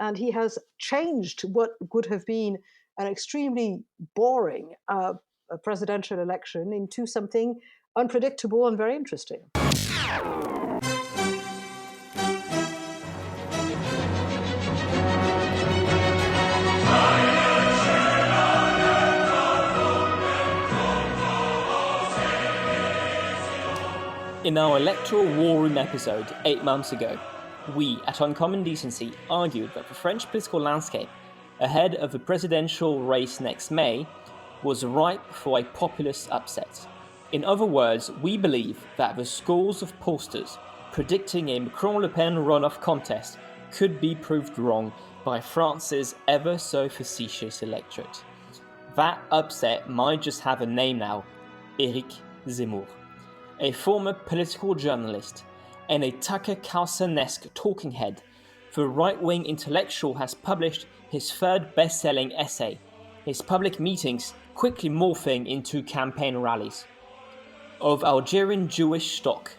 and he has changed what would have been an extremely boring presidential election into something unpredictable and very interesting. In our electoral war room episode 8 months ago, we at Uncommon Decency argued that the French political landscape ahead of the presidential race next May was ripe for a populist upset. In other words, we believe that the scores of pollsters predicting a Macron-LePen runoff contest could be proved wrong by France's ever so facetious electorate. That upset might just have a name now: Éric Zemmour. A former political journalist and a Tucker Carlsonesque talking head, the right-wing intellectual has published his third best-selling essay, his public meetings quickly morphing into campaign rallies. Of Algerian Jewish stock,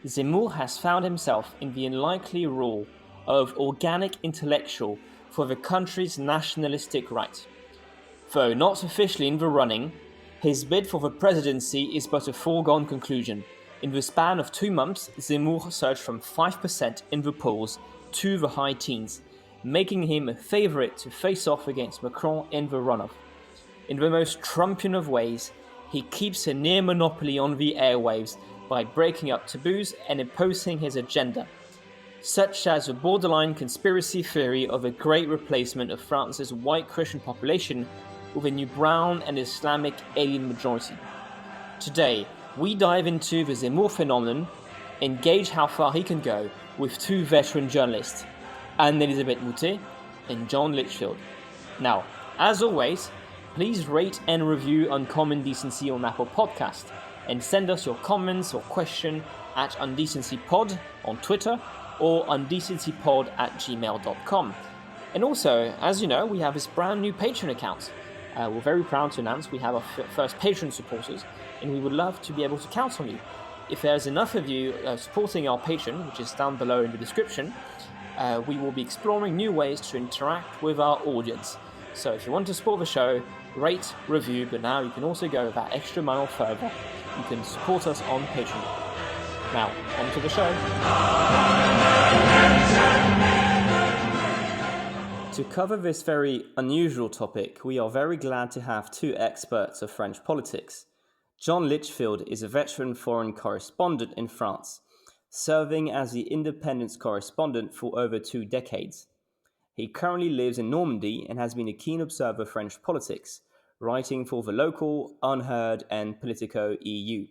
Zemmour has found himself in the unlikely role of organic intellectual for the country's nationalistic right. Though not officially in the running, his bid for the presidency is but a foregone conclusion. In the span of 2 months, Zemmour surged from 5% in the polls to the high teens, making him a favourite to face off against Macron in the runoff. In the most Trumpian of ways, he keeps a near monopoly on the airwaves by breaking up taboos and imposing his agenda, such as the borderline conspiracy theory of a great replacement of France's white Christian population with a new brown and Islamic alien majority. Today, we dive into the Zemmour phenomenon and gauge how far he can go with two veteran journalists, Anne-Élisabeth Moutet and John Lichfield. Now, as always, please rate and review Uncommon Decency on Apple Podcast and send us your comments or question at undecencypod on Twitter or undecencypod@gmail.com. And also, as you know, we have this brand new Patreon account. We're very proud to announce we have our first Patreon supporters, and we would love to be able to count on you. If there's enough of you supporting our Patreon, which is down below in the description, we will be exploring new ways to interact with our audience. So if you want to support the show, rate, review, but now you can also go that extra mile further. You can support us on Patreon. Now, on to the show. To cover this very unusual topic, we are very glad to have two experts of French politics. John Lichfield is a veteran foreign correspondent in France, serving as the independence correspondent for over 2 decades. He currently lives in Normandy and has been a keen observer of French politics, writing for The Local, Unheard, and Politico EU.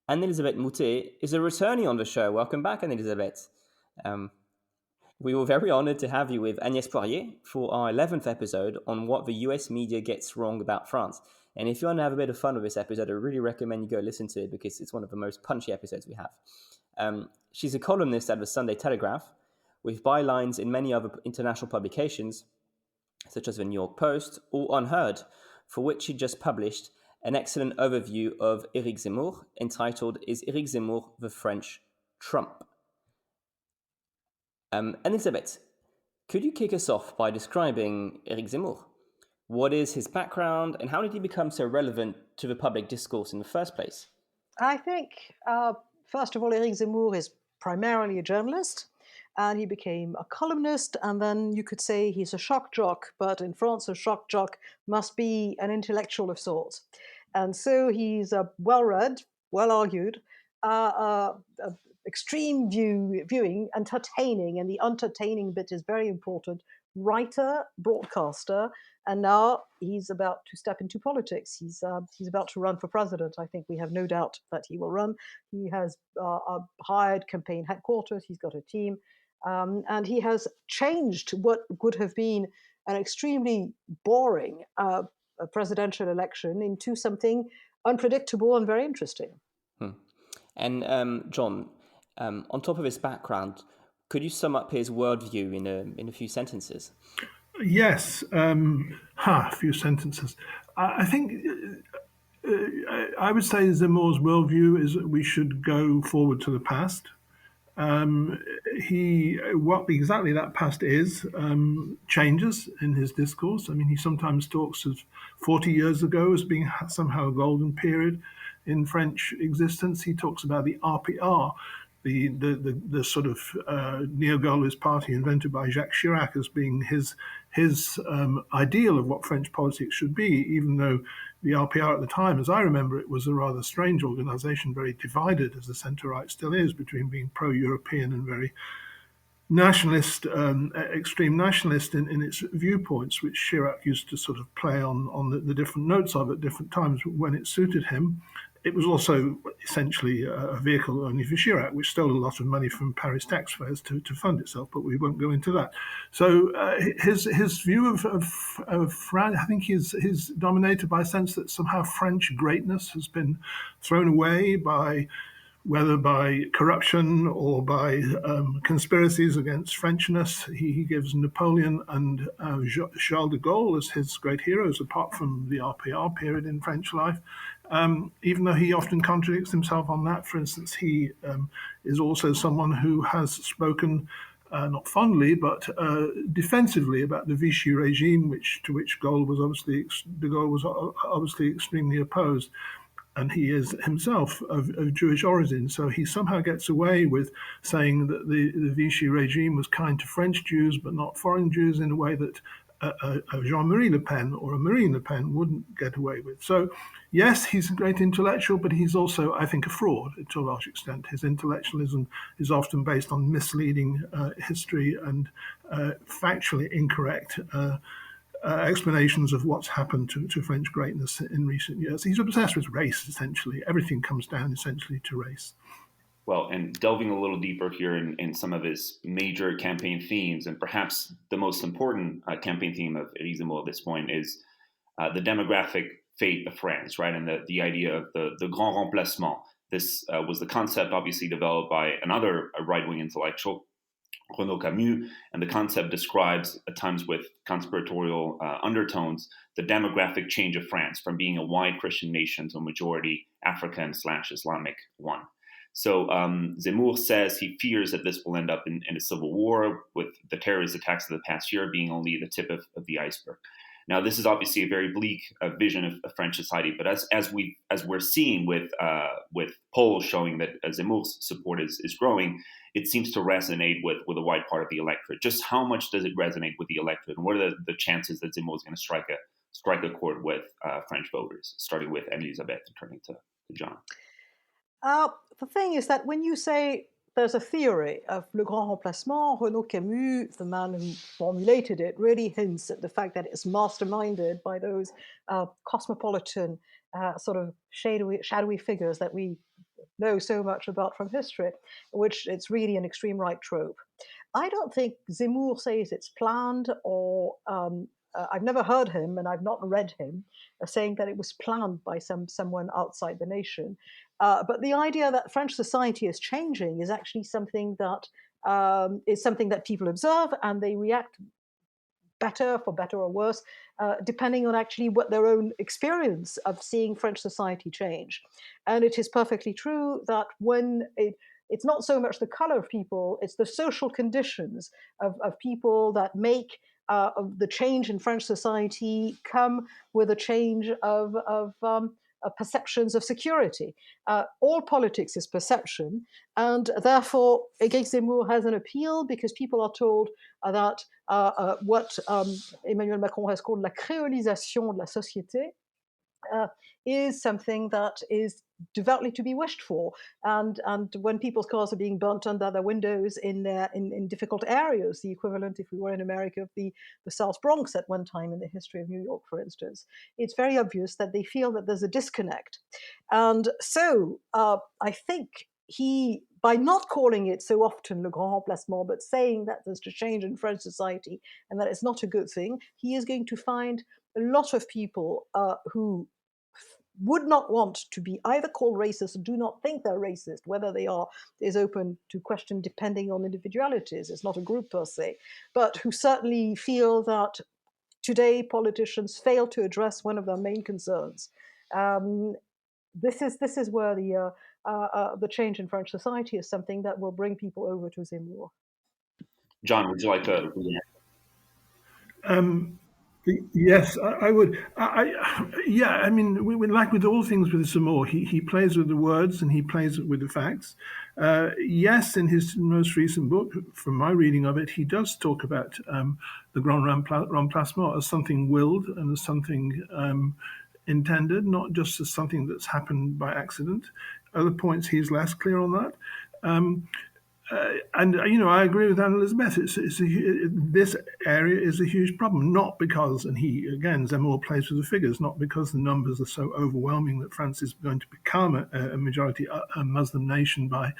Anne-Élisabeth Moutet is a returnee on the show. Welcome back, Anne-Élisabeth. We were very honoured to have you with Agnès Poirier for our 11th episode on what the US media gets wrong about France. And if you want to have a bit of fun with this episode, I really recommend you go listen to it because it's one of the most punchy episodes we have. She's a columnist at the Sunday Telegraph, with bylines in many other international publications, such as the New York Post or Unheard, for which she just published an excellent overview of Éric Zemmour, entitled "Is Éric Zemmour the French Trump?" Anne-Élisabeth, could you kick us off by describing Éric Zemmour? What is his background and how did he become so relevant to the public discourse in the first place? I think, first of all, Éric Zemmour is primarily a journalist, and he became a columnist, and then you could say he's a shock jock, but in France, a shock jock must be an intellectual of sorts. And so he's a well-read, well-argued, extreme viewing, entertaining, and the entertaining bit is very important, writer, broadcaster, and now he's about to step into politics. He's about to run for president. I think we have no doubt that he will run. He has hired campaign headquarters. He's got a team. And he has changed what would have been an extremely boring presidential election into something unpredictable and very interesting. And John, on top of his background, could you sum up his worldview in a few sentences? Yes, a few sentences. I think I would say Zemmour's worldview is that we should go forward to the past. What exactly that past is changes in his discourse. I mean, he sometimes talks of 40 years ago as being somehow a golden period in French existence. He talks about the RPR, the sort of neo-Gaullist party invented by Jacques Chirac, as being his ideal of what French politics should be, even though the RPR at the time, as I remember it, was a rather strange organization, very divided, as the centre-right still is, between being pro-European and very nationalist, extreme nationalist in its viewpoints, which Chirac used to sort of play on the different notes of at different times when it suited him. It was also essentially a vehicle only for Chirac, which stole a lot of money from Paris taxpayers to fund itself, but we won't go into that. So his view of France, I think he's dominated by a sense that somehow French greatness has been thrown away by, whether by corruption or by conspiracies against Frenchness. He gives Napoleon and Charles de Gaulle as his great heroes, apart from the RPR period in French life. Even though he often contradicts himself on that. For instance, he is also someone who has spoken not fondly but defensively about the Vichy regime, to which de Gaulle was obviously extremely opposed. And he is himself of Jewish origin, so he somehow gets away with saying that the Vichy regime was kind to French Jews but not foreign Jews, in a way that a Jean-Marie Le Pen or a Marine Le Pen wouldn't get away with. So, yes, he's a great intellectual, but he's also, I think, a fraud to a large extent. His intellectualism is often based on misleading history and factually incorrect explanations of what's happened to French greatness in recent years. He's obsessed with race, essentially. Everything comes down essentially to race. Well, and delving a little deeper here in some of his major campaign themes, and perhaps the most important campaign theme of Éric Zemmour at this point is the demographic fate of France, right? And the idea of the grand remplacement. This was the concept obviously developed by another right-wing intellectual, Renaud Camus, and the concept describes, at times with conspiratorial undertones, the demographic change of France from being a white Christian nation to a majority African/Islamic one. So Zemmour says he fears that this will end up in a civil war, with the terrorist attacks of the past year being only the tip of the iceberg. Now, this is obviously a very bleak vision of French society, but as we're seeing with polls showing that Zemmour's support is growing, it seems to resonate with a wide part of the electorate. Just how much does it resonate with the electorate, and what are the chances that Zemmour is going to strike a chord with French voters? Starting with Anne-Élisabeth and turning to John. The thing is that when you say there's a theory of le grand remplacement, Renaud Camus, the man who formulated it, really hints at the fact that it's masterminded by those cosmopolitan sort of shadowy figures that we know so much about from history, which it's really an extreme right trope. I don't think Zemmour says it's planned, or I've never heard him, and I've not read him saying that it was planned by someone outside the nation. But the idea that French society is changing is actually something that people observe, and they react better, for better or worse, depending on actually what their own experience of seeing French society change. And it is perfectly true that when it's not so much the color of people, it's the social conditions of people that make of the change in French society come with a change of perceptions of security. All politics is perception, and therefore Éric Zemmour has an appeal because people are told that what Emmanuel Macron has called la créolisation de la société is something that is devoutly to be wished for. And when people's cars are being burnt under their windows in difficult areas, the equivalent, if we were in America, of the South Bronx at one time in the history of New York, for instance, it's very obvious that they feel that there's a disconnect. And so I think by not calling it so often le grand remplacement, but saying that there's a change in French society and that it's not a good thing, he is going to find a lot of people who would not want to be either called racist or do not think they're racist. Whether they are is open to question depending on individualities. It's not a group per se, but who certainly feel that today politicians fail to address one of their main concerns. This is where the change in French society is something that will bring people over to Zemmour. John, would you like to react? Yes, I would. Yeah, I mean, like with all things with Zemmour, he plays with the words and he plays with the facts. Yes, in his most recent book, from my reading of it, he does talk about the Grand Remplacement as something willed and as something intended, not just as something that's happened by accident. Other points, he's less clear on that. And I agree with Anne-Élisabeth. This area is a huge problem, not because, and Zemmour plays with the figures, not because the numbers are so overwhelming that France is going to become a majority a Muslim nation by,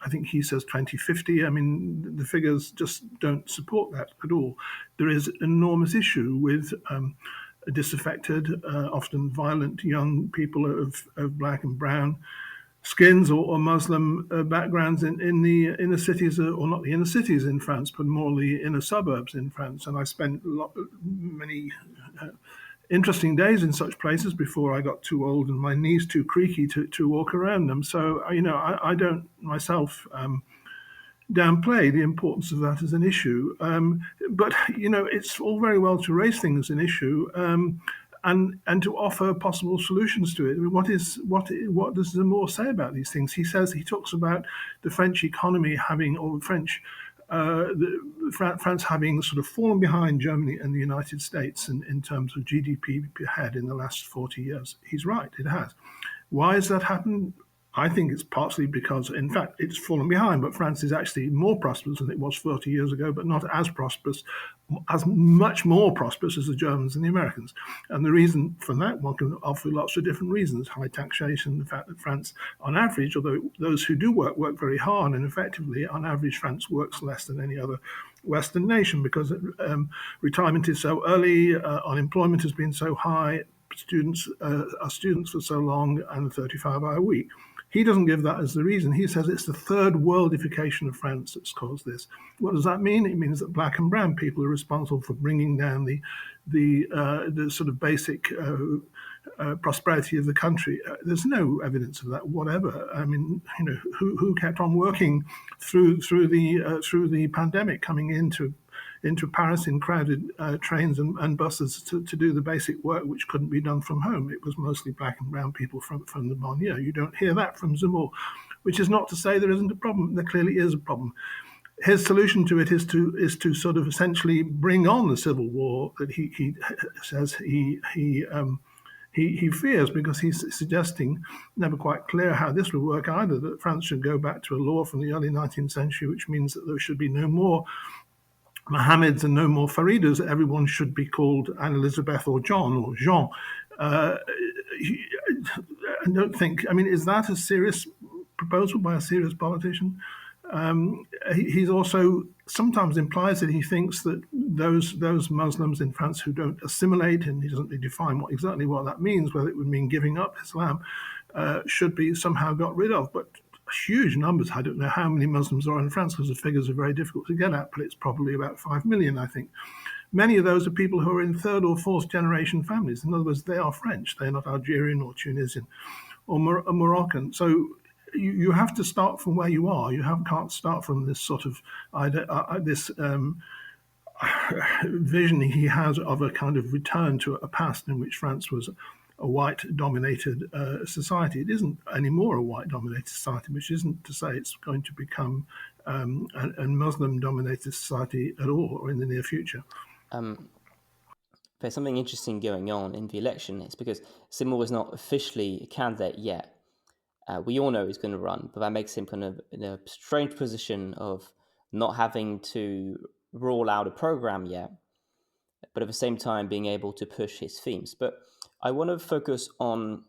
I think he says 2050. I mean, the figures just don't support that at all. There is an enormous issue with disaffected, often violent young people of black and brown skins or Muslim backgrounds in the inner cities, or not the inner cities in France, but more the inner suburbs in France. And I spent many interesting days in such places before I got too old and my knees too creaky to walk around them. So, I don't myself downplay the importance of that as an issue. But, it's all very well to raise things as an issue. And to offer possible solutions to it. I mean, what does Zemmour say about these things? He talks about the French economy having, or France having sort of fallen behind Germany and the United States in terms of GDP per head in the last 40 years. He's right, it has. Why has that happened? I think it's partly because, in fact, it's fallen behind, but France is actually more prosperous than it was 30 years ago, but not as prosperous, as much more prosperous as the Germans and the Americans. And the reason for that, one can offer lots of different reasons: high taxation, the fact that France, on average, although those who do work very hard, and effectively, on average, France works less than any other Western nation because retirement is so early, unemployment has been so high, students are students for so long, and a 35-hour week. He doesn't give that as the reason. He says it's the third worldification of France that's caused this. What does that mean? It means that black and brown people are responsible for bringing down the sort of basic prosperity of the country. There's no evidence of that whatever. I mean, who kept on working through the pandemic, coming into Paris in crowded trains and buses to do the basic work which couldn't be done from home. It was mostly black and brown people from the banlieue. You don't hear that from Zemmour, which is not to say there isn't a problem. There clearly is a problem. His solution to it is to sort of essentially bring on the civil war that he says he fears, because he's suggesting, never quite clear how this would work either, that France should go back to a law from the early 19th century, which means that there should be no more Mohammeds and no more Faridas. Everyone should be called Anne-Élisabeth or John or Jean. I don't think, I mean, is that a serious proposal by a serious politician? He's also sometimes implies that he thinks that those Muslims in France who don't assimilate, and he doesn't really define exactly what that means, whether it would mean giving up Islam, should be somehow got rid of. But huge numbers. I don't know how many Muslims are in France because the figures are very difficult to get at, but it's probably about 5 million, I think. Many of those are people who are in third or fourth generation families. In other words, they are French. They're not Algerian or Tunisian or Moroccan. So you have to start from where you are. Can't start from this sort of vision he has of a kind of return to a past in which France was a white-dominated society. It isn't anymore a white-dominated society, which isn't to say it's going to become a Muslim-dominated society at all or in the near future. There's something interesting going on in the election. It's because Zemmour is not officially a candidate yet. We all know he's going to run, but that makes him kind of in a strange position of not having to roll out a program yet, but at the same time being able to push his themes. But I want to focus on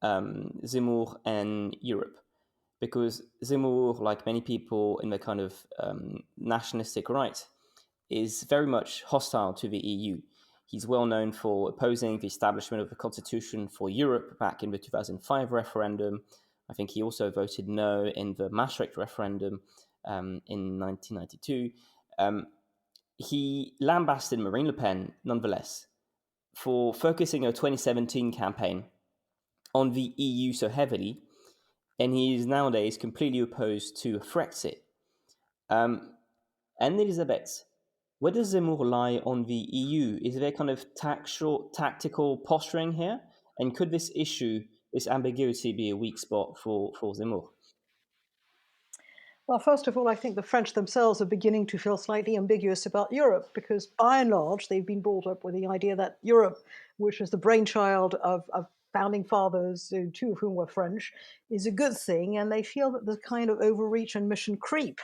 Zemmour and Europe, because Zemmour, like many people in the kind of nationalistic right, is very much hostile to the EU. He's well known for opposing the establishment of a constitution for Europe back in the 2005 referendum. I think he also voted no in the Maastricht referendum in 1992. He lambasted Marine Le Pen, nonetheless, for focusing a 2017 campaign on the EU so heavily and he is nowadays completely opposed to Frexit. Anne-Élisabeth, where does Zemmour lie on the EU? Is there kind of tactical posturing here? And could this issue, this ambiguity, be a weak spot for Zemmour? Well, first of all, I think the French themselves are beginning to feel slightly ambiguous about Europe because, by and large, they've been brought up with the idea that Europe, which is the brainchild of founding fathers, two of whom were French, is a good thing, and they feel that there's kind of overreach and mission creep.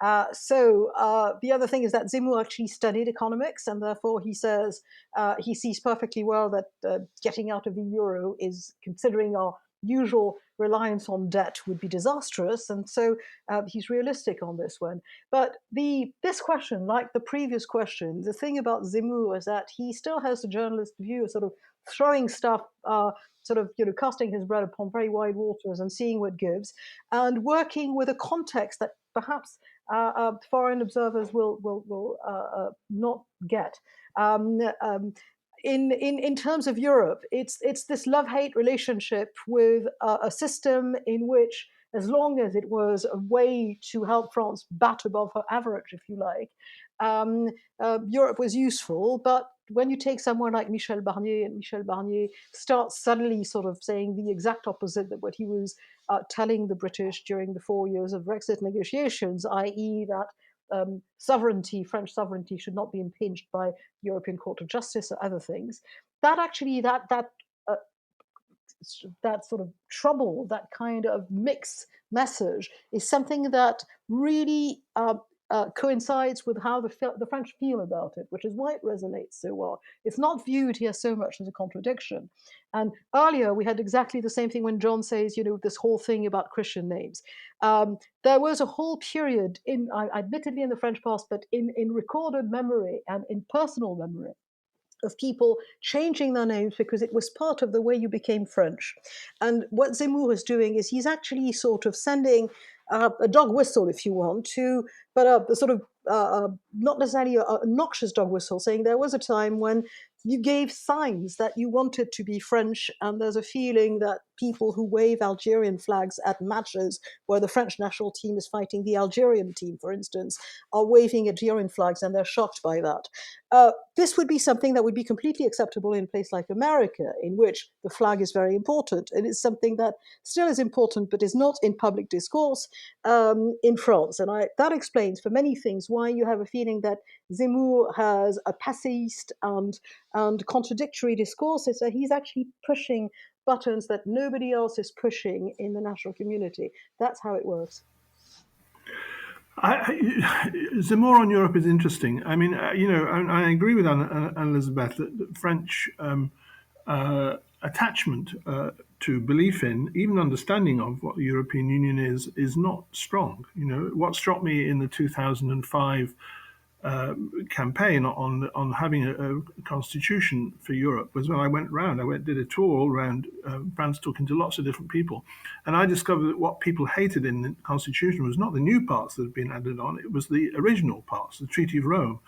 The other thing is that Zemmour actually studied economics, and therefore he says he sees perfectly well that getting out of the euro is, considering our usual reliance on debt, would be disastrous, and so he's realistic on this one. But this question, like the previous question, the thing about Zemmour is that he still has the journalist view of sort of throwing stuff, casting his bread upon very wide waters and seeing what gives, and working with a context that perhaps foreign observers will not get. In terms of Europe, it's this love-hate relationship with a system in which, as long as it was a way to help France bat above her average, if you like, Europe was useful. But when you take someone like Michel Barnier, and Michel Barnier starts suddenly sort of saying the exact opposite of what he was telling the British during the 4 years of Brexit negotiations, i.e. that French sovereignty should not be impinged by European Court of Justice or other things. That actually, that sort of trouble, that kind of mixed message, is something that really coincides with how the French feel about it, which is why it resonates so well. It's not viewed here so much as a contradiction. And earlier we had exactly the same thing when John says, this whole thing about Christian names. There was a whole period, admittedly in the French past, but in recorded memory and in personal memory, of people changing their names because it was part of the way you became French. And what Zemmour is doing is he's actually sort of sending a dog whistle, if you want, but a sort of not necessarily a noxious dog whistle, saying there was a time when you gave signs that you wanted to be French, and there's a feeling that people who wave Algerian flags at matches where the French national team is fighting the Algerian team, for instance, are waving Algerian flags, and they're shocked by that. This would be something that would be completely acceptable in a place like America, in which the flag is very important, and it's something that still is important but is not in public discourse in France. And that explains, for many things, why you have a feeling that Zemmour has a passéiste and contradictory discourses, that he's actually pushing buttons that nobody else is pushing in the national community. That's how it works. Zemmour on Europe is interesting. I mean, I agree with Anne-Élisabeth that the French attachment to belief in, even understanding of what the European Union is not strong. What struck me in the 2005 campaign on having a constitution for Europe was when I went around. Did a tour all around France, talking to lots of different people, and I discovered that what people hated in the constitution was not the new parts that had been added on; it was the original parts, the Treaty of Rome,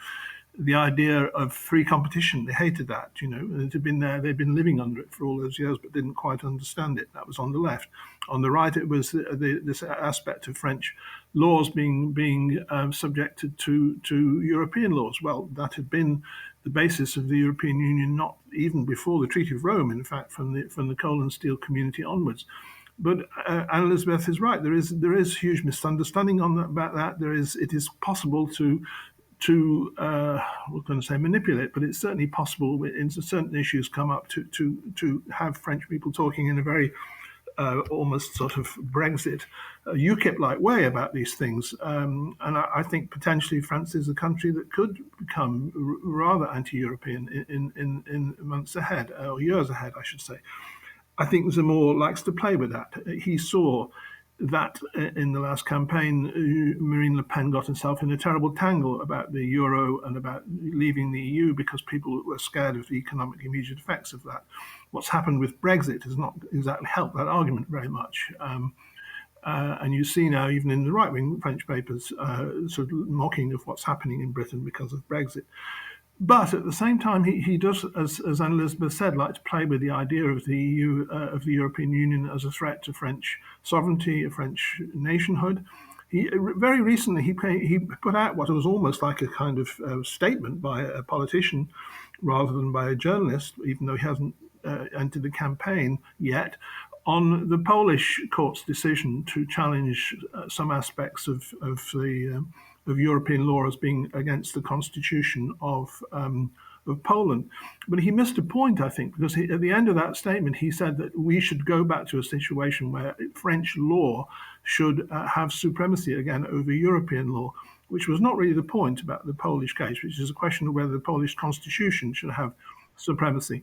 the idea of free competition. They hated that. It had been there; they'd been living under it for all those years, but didn't quite understand it. That was on the left. On the right, it was this aspect of French laws being subjected to European laws. Well, that had been the basis of the European Union, not even before the Treaty of Rome, in fact, from the coal and steel community onwards. But Anne-Élisabeth is right. There is huge misunderstanding about that. It is possible to we're going to say manipulate, but it's certainly possible in certain issues come up to have French people talking in a very almost sort of Brexit, UKIP-like way about these things. And I think potentially France is a country that could become rather anti-European in months ahead, or years ahead, I should say. I think Zemmour likes to play with that. He saw that in the last campaign, Marine Le Pen got herself in a terrible tangle about the euro and about leaving the EU because people were scared of the economic immediate effects of that. What's happened with Brexit has not exactly helped that argument very much. And you see now, even in the right-wing French papers, sort of mocking of what's happening in Britain because of Brexit. But at the same time, he does, as Anne-Élisabeth said, like to play with the idea of the EU, of the European Union as a threat to French sovereignty, a French nationhood. Very recently, he put out what was almost like a kind of statement by a politician rather than by a journalist, even though he hasn't entered the campaign yet, on the Polish court's decision to challenge some aspects of European law as being against the constitution of Poland. But he missed a point, I think, because at the end of that statement, he said that we should go back to a situation where French law should have supremacy again over European law, which was not really the point about the Polish case, which is a question of whether the Polish constitution should have supremacy.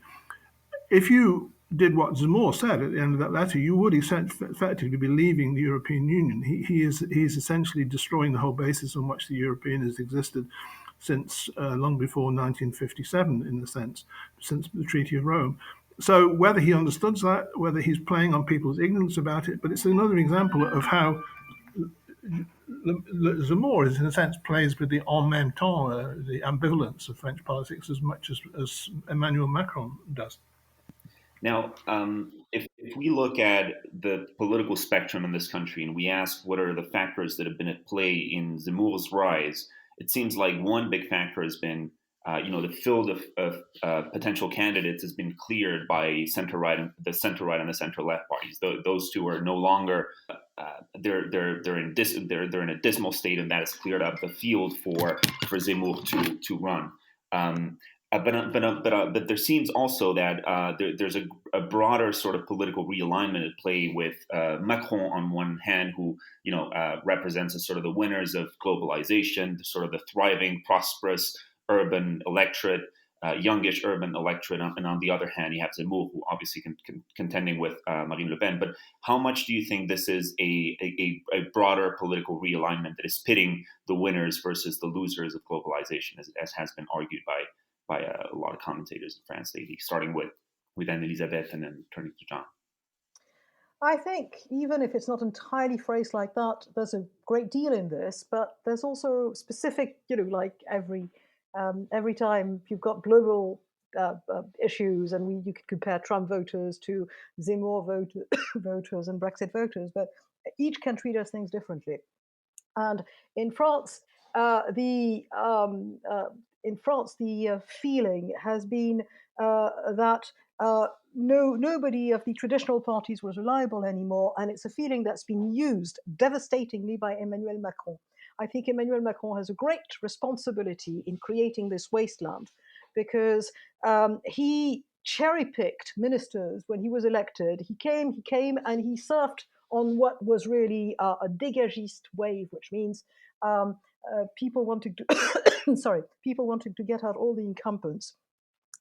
If you did what Zemmour said at the end of that letter, you would effectively be leaving the European Union. He is essentially destroying the whole basis on which the European has existed since long before 1957, in a sense, since the Treaty of Rome. So whether he understood that, whether he's playing on people's ignorance about it, but it's another example of how Zemmour, in a sense, plays with the en même temps, the ambivalence of French politics as much as Emmanuel Macron does. Now, if we look at the political spectrum in this country and we ask what are the factors that have been at play in Zemmour's rise, it seems like one big factor has been, the field of potential candidates has been cleared by center-right and the center-left parties. Those two are no longer they're in a dismal state, and that has cleared up the field for Zemmour to run. But there seems also that there's a broader sort of political realignment at play with Macron on one hand, who represents as sort of the winners of globalization, sort of the thriving, prosperous urban electorate, youngish urban electorate, and on the other hand, you have Zemmour, who obviously contending with Marine-Le-Pen. But how much do you think this is a broader political realignment that is pitting the winners versus the losers of globalization, as has been argued by a lot of commentators in France lately, starting with Anne-Élisabeth and then turning to John? I think even if it's not entirely phrased like that, there's a great deal in this, but there's also specific, like every time you've got global issues, and you could compare Trump voters to Zemmour voters and Brexit voters, but each country does things differently. And in France, the feeling has been that nobody of the traditional parties was reliable anymore, and it's a feeling that's been used devastatingly by Emmanuel Macron. I think Emmanuel Macron has a great responsibility in creating this wasteland, because he cherry-picked ministers when he was elected. He came and he surfed on what was really a dégagiste wave, which means people wanting to get out all the incumbents.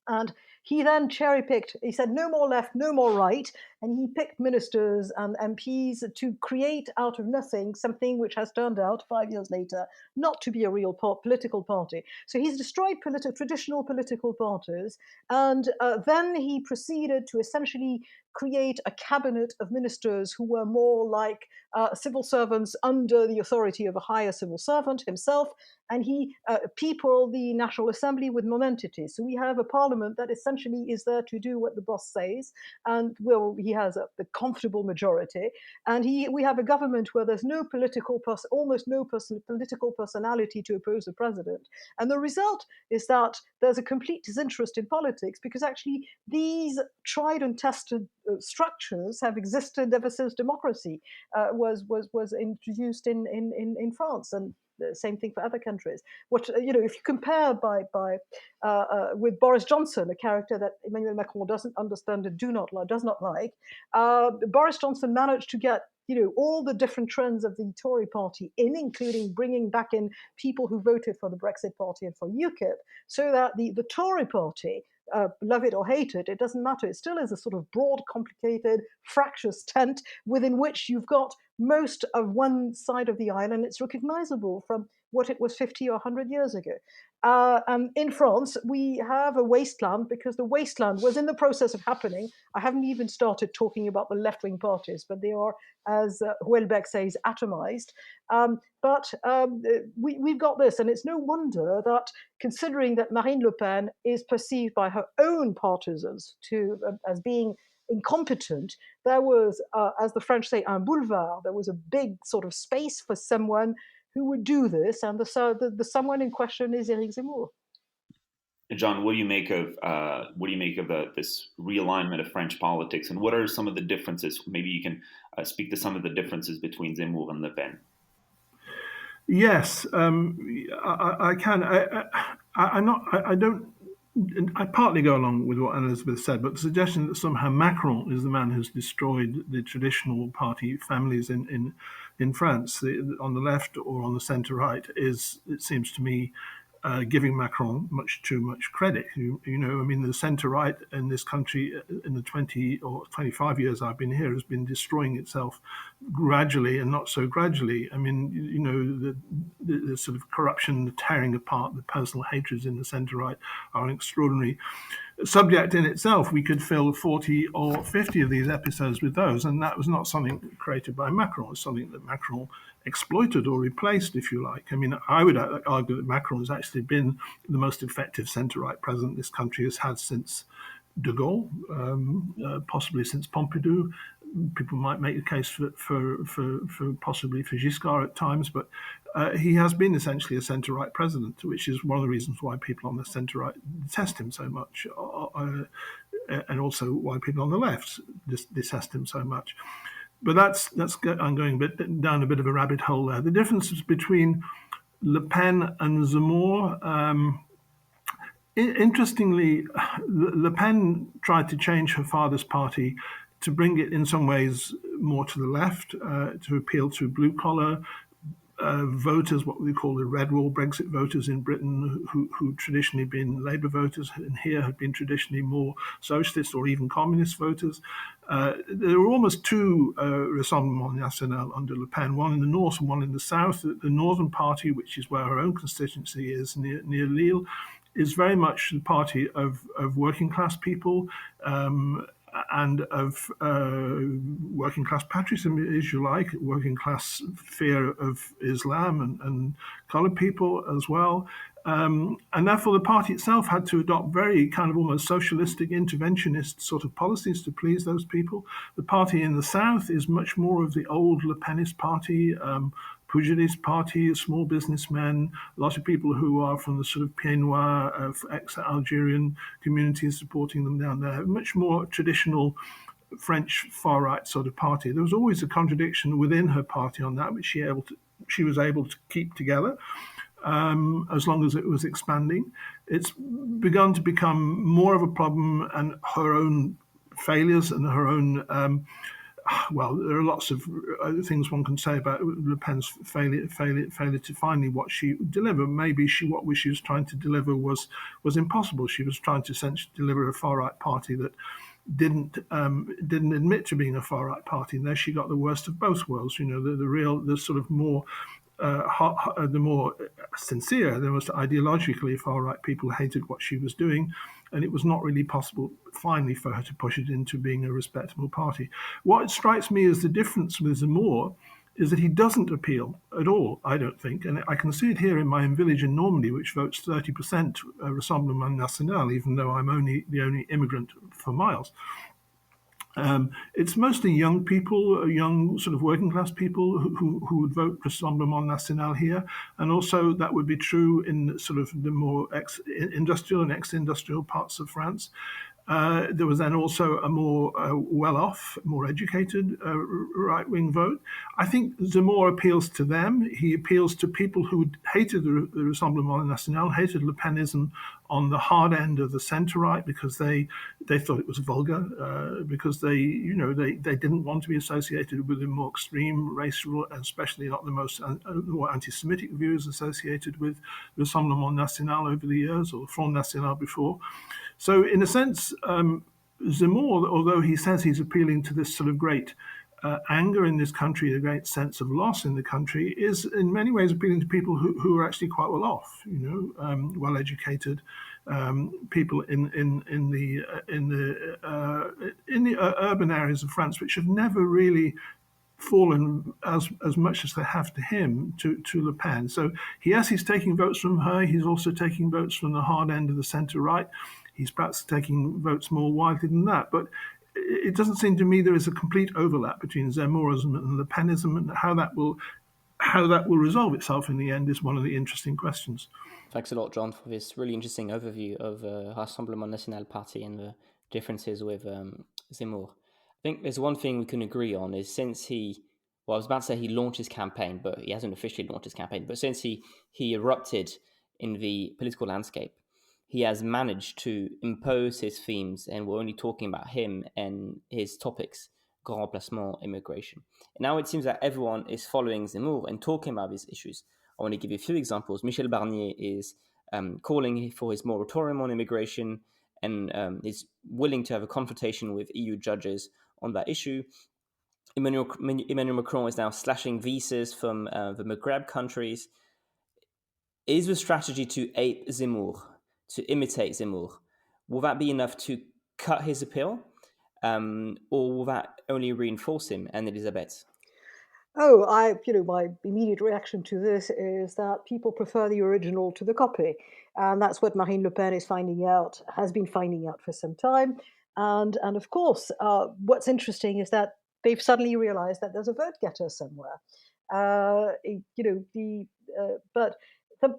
And he then cherry-picked, he said, no more left, no more right, and he picked ministers and MPs to create out of nothing something which has turned out 5 years later not to be a real political party. So he's destroyed traditional political parties, and then he proceeded to essentially create a cabinet of ministers who were more like civil servants under the authority of a higher civil servant himself, and he peopled the National Assembly with nonentities. So we have a parliament that essentially is there to do what the boss says, and he has the comfortable majority, and we have a government where there's no almost no political personality to oppose the president, and the result is that there's a complete disinterest in politics, because actually these tried and tested structures have existed ever since democracy was introduced in France, and the same thing for other countries. If you compare with Boris Johnson, a character that Emmanuel Macron doesn't understand and does not like, Boris Johnson managed to get all the different trends of the Tory party including bringing back in people who voted for the Brexit party and for UKIP, so that the Tory party, love it or hate it, it doesn't matter. It still is a sort of broad, complicated, fractious tent within which you've got most of one side of the island. It's recognizable from what it was 50 or 100 years ago. And in France, we have a wasteland because the wasteland was in the process of happening. I haven't even started talking about the left-wing parties, but they are, as Houellebecq says, atomized. We've got this, and it's no wonder that, considering that Marine Le Pen is perceived by her own partisans as being incompetent, there was, as the French say, un boulevard. There was a big sort of space for someone who would do this, and the someone in question is Éric Zemmour. John, what do you make of this realignment of French politics, and what are some of the differences? Maybe you can speak to some of the differences between Zemmour and Le Pen. Yes, I can. I partly go along with what Anne-Élisabeth said, but the suggestion that somehow Macron is the man who's destroyed the traditional party families in France, on the left or on the centre-right, it seems to me, giving Macron much too much credit. The centre-right in this country in the 20 or 25 years I've been here has been destroying itself gradually and not so gradually. The sort of corruption, the tearing apart, the personal hatreds in the centre-right are an extraordinary subject in itself. We could fill 40 or 50 of these episodes with those, and that was not something created by Macron. It's something that Macron exploited or replaced, if you like. I would argue that Macron has actually been the most effective centre-right president this country has had since de Gaulle, possibly since Pompidou. People might make a case for possibly for Giscard at times, but he has been essentially a centre-right president, which is one of the reasons why people on the centre-right detest him so much, and also why people on the left detest him so much. But I'm going down a bit of a rabbit hole there. The differences between Le Pen and Zemmour. Interestingly, Le Pen tried to change her father's party to bring it in some ways more to the left, to appeal to blue-collar voters, what we call the red wall Brexit voters in Britain, who traditionally been Labour voters, and here had been traditionally more socialist or even communist voters. There were almost two Rassemblement National under Le Pen, one in the north and one in the south. The northern party, which is where her own constituency is, near Lille, is very much the party of working class people, and of working class patriotism, as you like, working class fear of Islam and coloured people as well. And therefore the party itself had to adopt very kind of almost socialistic interventionist sort of policies to please those people. The party in the south is much more of the old Le Penist party, Pujolist party, small businessmen, a lot of people who are from the sort of Pieds Noirs, ex-Algerian communities supporting them down there. Much more traditional French far-right sort of party. There was always a contradiction within her party on that, which she was able to keep together as long as it was expanding. It's begun to become more of a problem, and her own failures and her own well, there are lots of things one can say about Le Pen's failure to finally what she delivered. Maybe what she was trying to deliver was impossible. She was trying to essentially deliver a far-right party that didn't admit to being a far-right party, and there she got the worst of both worlds. The sort of more the more sincere, the most ideologically far-right people hated what she was doing, and it was not really possible finally for her to push it into being a respectable party. What strikes me as the difference with Zemmour is that he doesn't appeal at all, I don't think, and I can see it here in my own village in Normandy, which votes 30% Rassemblement National, even though I'm the only immigrant for miles. It's mostly young people, young sort of working class people who would vote Rassemblement National here, and also that would be true in sort of the more industrial and ex-industrial parts of France. There was then also a more well-off, more educated right-wing vote. I think Zemmour appeals to them. He appeals to people who hated the Rassemblement National, hated Le Penism on the hard end of the centre-right because they thought it was vulgar, because they didn't want to be associated with the more extreme racial, and especially not the more anti-Semitic views associated with the Rassemblement National over the years, or the Front National before. So in a sense, Zemmour, although he says he's appealing to this sort of great anger in this country, a great sense of loss in the country, is in many ways appealing to people who are actually quite well off, well educated, people in the urban areas of France, which have never really fallen as much as they have to him to Le Pen. So he's taking votes from her. He's also taking votes from the hard end of the centre right. He's perhaps taking votes more widely than that, but it doesn't seem to me there is a complete overlap between Zemmourism and Le Penism, and how that will resolve itself in the end is one of the interesting questions. Thanks a lot, John, for this really interesting overview of Rassemblement National Party and the differences with Zemmour. I think there's one thing we can agree on is since I was about to say he launched his campaign, but he hasn't officially launched his campaign, but since he erupted in the political landscape, he has managed to impose his themes, and we're only talking about him and his topics, grand placement, immigration. And now it seems that everyone is following Zemmour and talking about these issues. I want to give you a few examples. Michel Barnier is calling for his moratorium on immigration and is willing to have a confrontation with EU judges on that issue. Emmanuel Macron is now slashing visas from the Maghreb countries. Is the strategy to ape Zemmour, to imitate Zemmour, will that be enough to cut his appeal? Or will that only reinforce him, Anne-Élisabeth? Oh, my immediate reaction to this is that people prefer the original to the copy. And that's what Marine Le Pen has been finding out for some time. And of course, what's interesting is that they've suddenly realized that there's a vote getter somewhere. But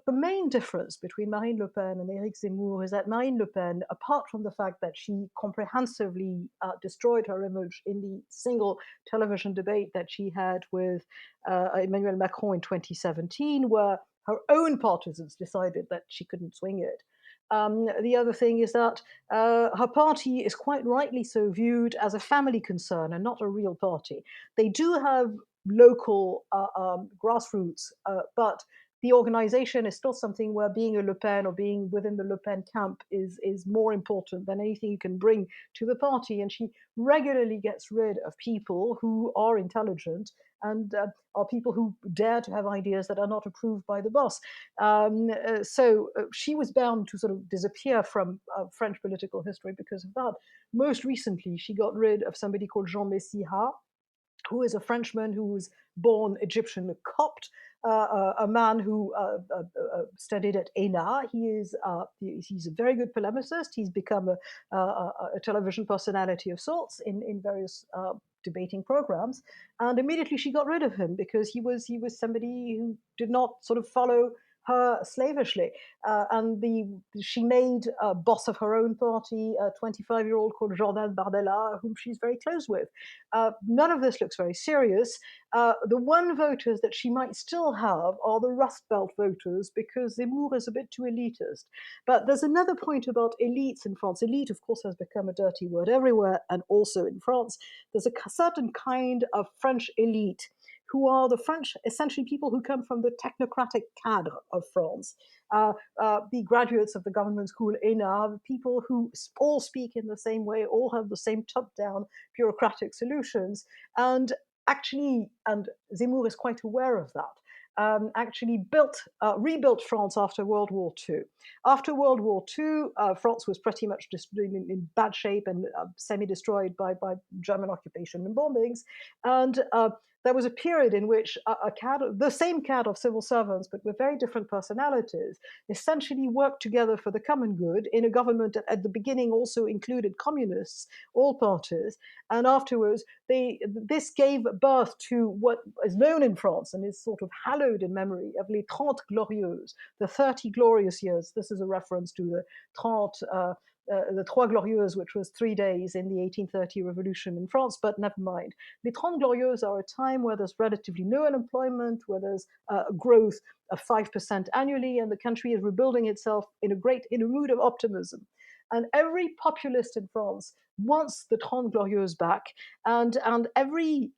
the main difference between Marine Le Pen and Éric Zemmour is that Marine Le Pen, apart from the fact that she comprehensively destroyed her image in the single television debate that she had with Emmanuel Macron in 2017, where her own partisans decided that she couldn't swing it. The other thing is that her party is quite rightly so viewed as a family concern and not a real party. They do have local grassroots, but the organization is still something where being a Le Pen or being within the Le Pen camp is more important than anything you can bring to the party. And she regularly gets rid of people who are intelligent and are people who dare to have ideas that are not approved by the boss. So she was bound to sort of disappear from French political history because of that. Most recently, she got rid of somebody called Jean Messiha, who is a Frenchman who was born Egyptian Copt, a man who studied at ENA. He's a very good polemicist. He's become a television personality of sorts in various debating programs. And immediately she got rid of him because he was somebody who did not sort of follow her slavishly. And she made a boss of her own party, a 25-year-old called Jordan Bardella, whom she's very close with. None of this looks very serious. The one voters that she might still have are the Rust Belt voters, because Zemmour is a bit too elitist. But there's another point about elites in France. Elite, of course, has become a dirty word everywhere, and also in France. There's a certain kind of French elite who are the French, essentially people who come from the technocratic cadre of France, the graduates of the government school ENA, people who all speak in the same way, all have the same top-down bureaucratic solutions, and Zemmour is quite aware of that. Actually rebuilt France after World War II. After World War II, France was pretty much in bad shape and semi-destroyed by German occupation and bombings. And there was a period in which the same cadre of civil servants, but with very different personalities, essentially worked together for the common good in a government that at the beginning also included communists, all parties, and afterwards this gave birth to what is known in France and is sort of hallowed in memory of les 30 glorieuses, the 30 glorious years. This is a reference to the Trois Glorieuses, which was 3 days in the 1830 revolution in France, but never mind. Les 30 Glorieuses are a time where there's relatively no unemployment, where there's growth of 5% annually, and the country is rebuilding itself in a mood of optimism. And every populist in France wants the Trente Glorieuses back, and every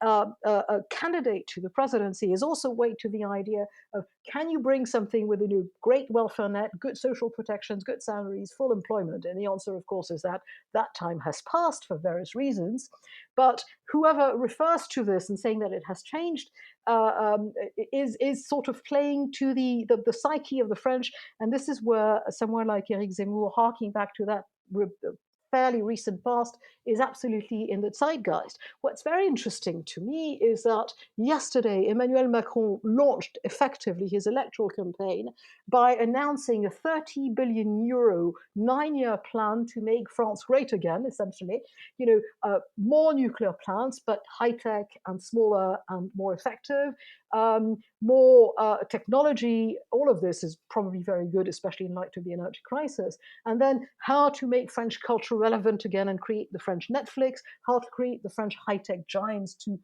candidate to the presidency is also weighed to the idea of, can you bring something with a new great welfare net, good social protections, good salaries, full employment? And the answer, of course, is that that time has passed for various reasons. But whoever refers to this and saying that it has changed is sort of playing to the psyche of the French. And this is where someone like Éric Zemmour, harking back to that fairly recent past, is absolutely in the zeitgeist. What's very interesting to me is that yesterday Emmanuel Macron launched effectively his electoral campaign by announcing a 30 billion euro 9-year plan to make France great again, essentially. More nuclear plants, but high-tech and smaller and more effective. More technology. All of this is probably very good, especially in light of the energy crisis. And then how to make French culture relevant again and create the French Netflix, how to create the French high-tech giants to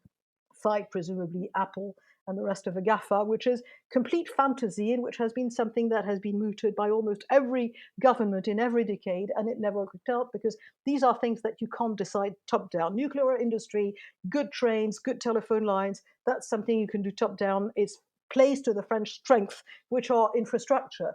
fight presumably Apple and the rest of the GAFA, which is complete fantasy and which has been something that has been mooted by almost every government in every decade, and it never worked out because these are things that you can't decide top-down. Nuclear industry, good trains, good telephone lines, that's something you can do top-down. It's plays to the French strength, which are infrastructure.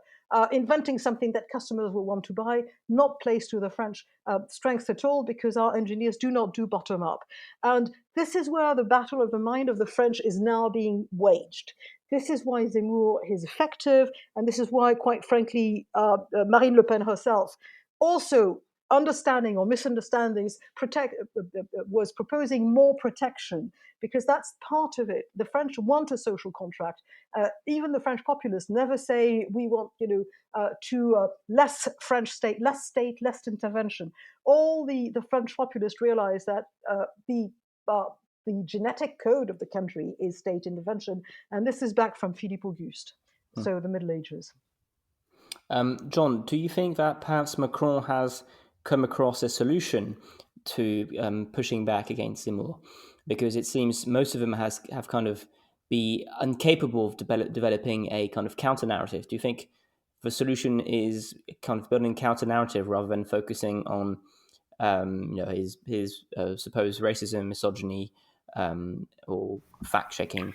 Inventing something that customers will want to buy, not plays to the French strength at all, because our engineers do not do bottom up. And this is where the battle of the mind of the French is now being waged. This is why Zemmour is effective, and this is why, quite frankly, Marine Le Pen herself also understanding or misunderstandings was proposing more protection, because that's part of it. The French want a social contract. Even the French populists never say we want, less French state, less intervention. All the French populists realize that the genetic code of the country is state intervention, and this is back from Philippe Auguste, so the Middle Ages. John, do you think that perhaps Macron has come across a solution to pushing back against Zemmour? Because it seems most of them have kind of be incapable of developing a kind of counter narrative. Do you think the solution is kind of building counter narrative rather than focusing on his supposed racism, misogyny, or fact checking?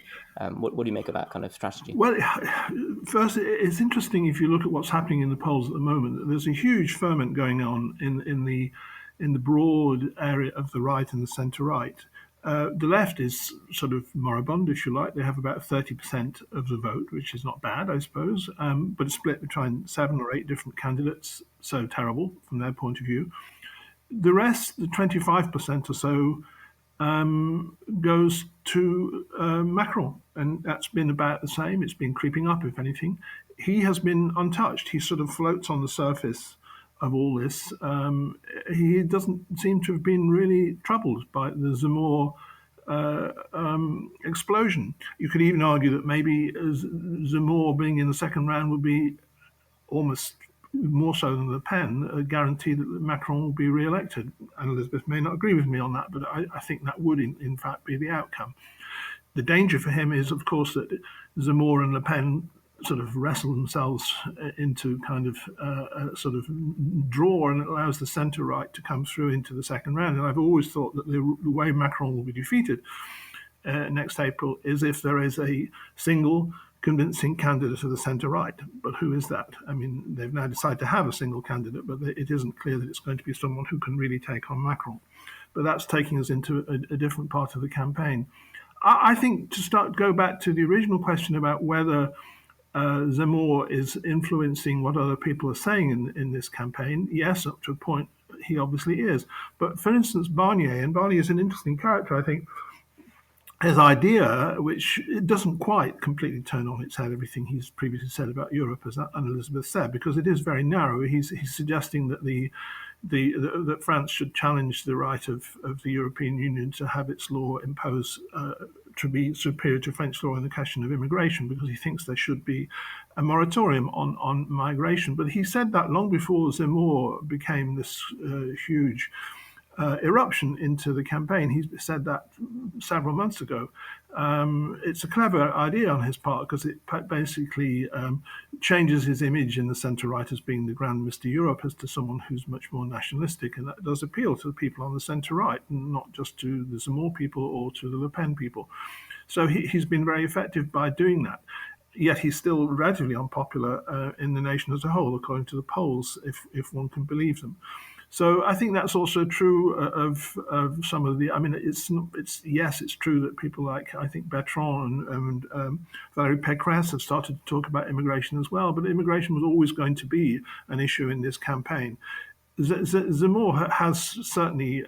What do you make of that kind of strategy? Well, first, it's interesting if you look at what's happening in the polls at the moment. There's a huge ferment going on in the broad area of the right and the centre right. The left is sort of moribund, if you like. They have about 30% of the vote, which is not bad, I suppose, but it's split between 7 or 8 different candidates, so terrible from their point of view. The rest, the 25% or so, goes to Macron, and that's been about the same. It's been creeping up, if anything. He has been untouched. He sort of floats on the surface of all this. He doesn't seem to have been really troubled by the Zemmour explosion. You could even argue that maybe Zemmour being in the second round would be almost more so than Le Pen, a guarantee that Macron will be re-elected. Anne-Élisabeth may not agree with me on that, but I think that would, in fact, be the outcome. The danger for him is, of course, that Zemmour and Le Pen sort of wrestle themselves into kind of a sort of draw, and it allows the centre-right to come through into the second round. And I've always thought that the way Macron will be defeated next April is if there is a single convincing candidate of the centre-right. But who is that? I mean, they've now decided to have a single candidate, but it isn't clear that it's going to be someone who can really take on Macron. But that's taking us into a different part of the campaign. I think to go back to the original question about whether Zemmour is influencing what other people are saying in this campaign, yes, up to a point, he obviously is. But for instance, Barnier is an interesting character, I think. His idea, which it doesn't quite completely turn on its head everything he's previously said about Europe, as Anne-Élisabeth said, because it is very narrow. He's suggesting that that France should challenge the right of the European Union to have its law impose to be superior to French law in the question of immigration, because he thinks there should be a moratorium on migration. But he said that long before Zemmour became this huge eruption into the campaign. He said that several months ago. It's a clever idea on his part because it basically changes his image in the centre-right as being the Grand Mr. Europe as to someone who's much more nationalistic, and that does appeal to the people on the centre-right, not just to the Zemmour people or to the Le Pen people. So he's been very effective by doing that. Yet he's still relatively unpopular in the nation as a whole, according to the polls, if one can believe them. So I think that's also true of some of the. I mean, it's true that people like, I think, Bertrand and Valérie Pécresse have started to talk about immigration as well. But immigration was always going to be an issue in this campaign. Zemmour has certainly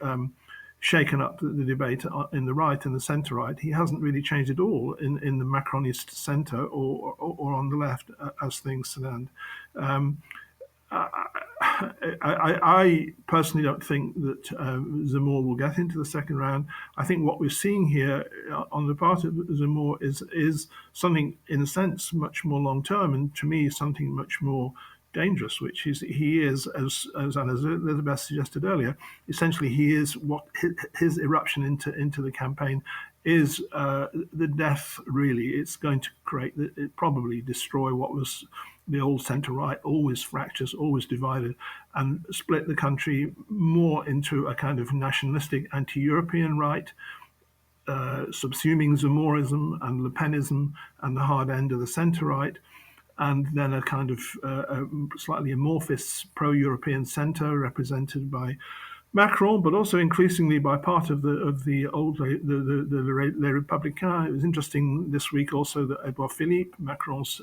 shaken up the debate in the right and the centre-right. He hasn't really changed at all in the Macronist centre or on the left as things stand. I personally don't think that Zemmour will get into the second round. I think what we're seeing here on the part of Zemmour is something, in a sense, much more long-term, and to me, something much more dangerous, which is he is, as Anne-Élisabeth suggested earlier, essentially he is what his eruption into the campaign is the death, really. It's going to probably destroy what was the old centre-right, always fractious, always divided, and split the country more into a kind of nationalistic anti-European right, subsuming Zemmourism and Le Penism and the hard end of the centre-right, and then a kind of a slightly amorphous pro-European centre represented by Macron, but also increasingly by part of the old Les Républicains. It was interesting this week also that Edouard Philippe, Macron's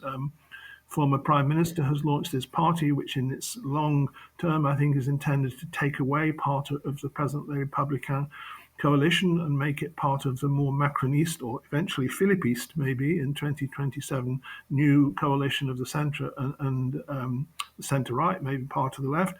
former prime minister, has launched this party, which in its long term, I think, is intended to take away part of the present Les Républicains coalition and make it part of the more Macroniste or eventually Philippist, maybe in 2027, new coalition of the centre and the centre-right, maybe part of the left.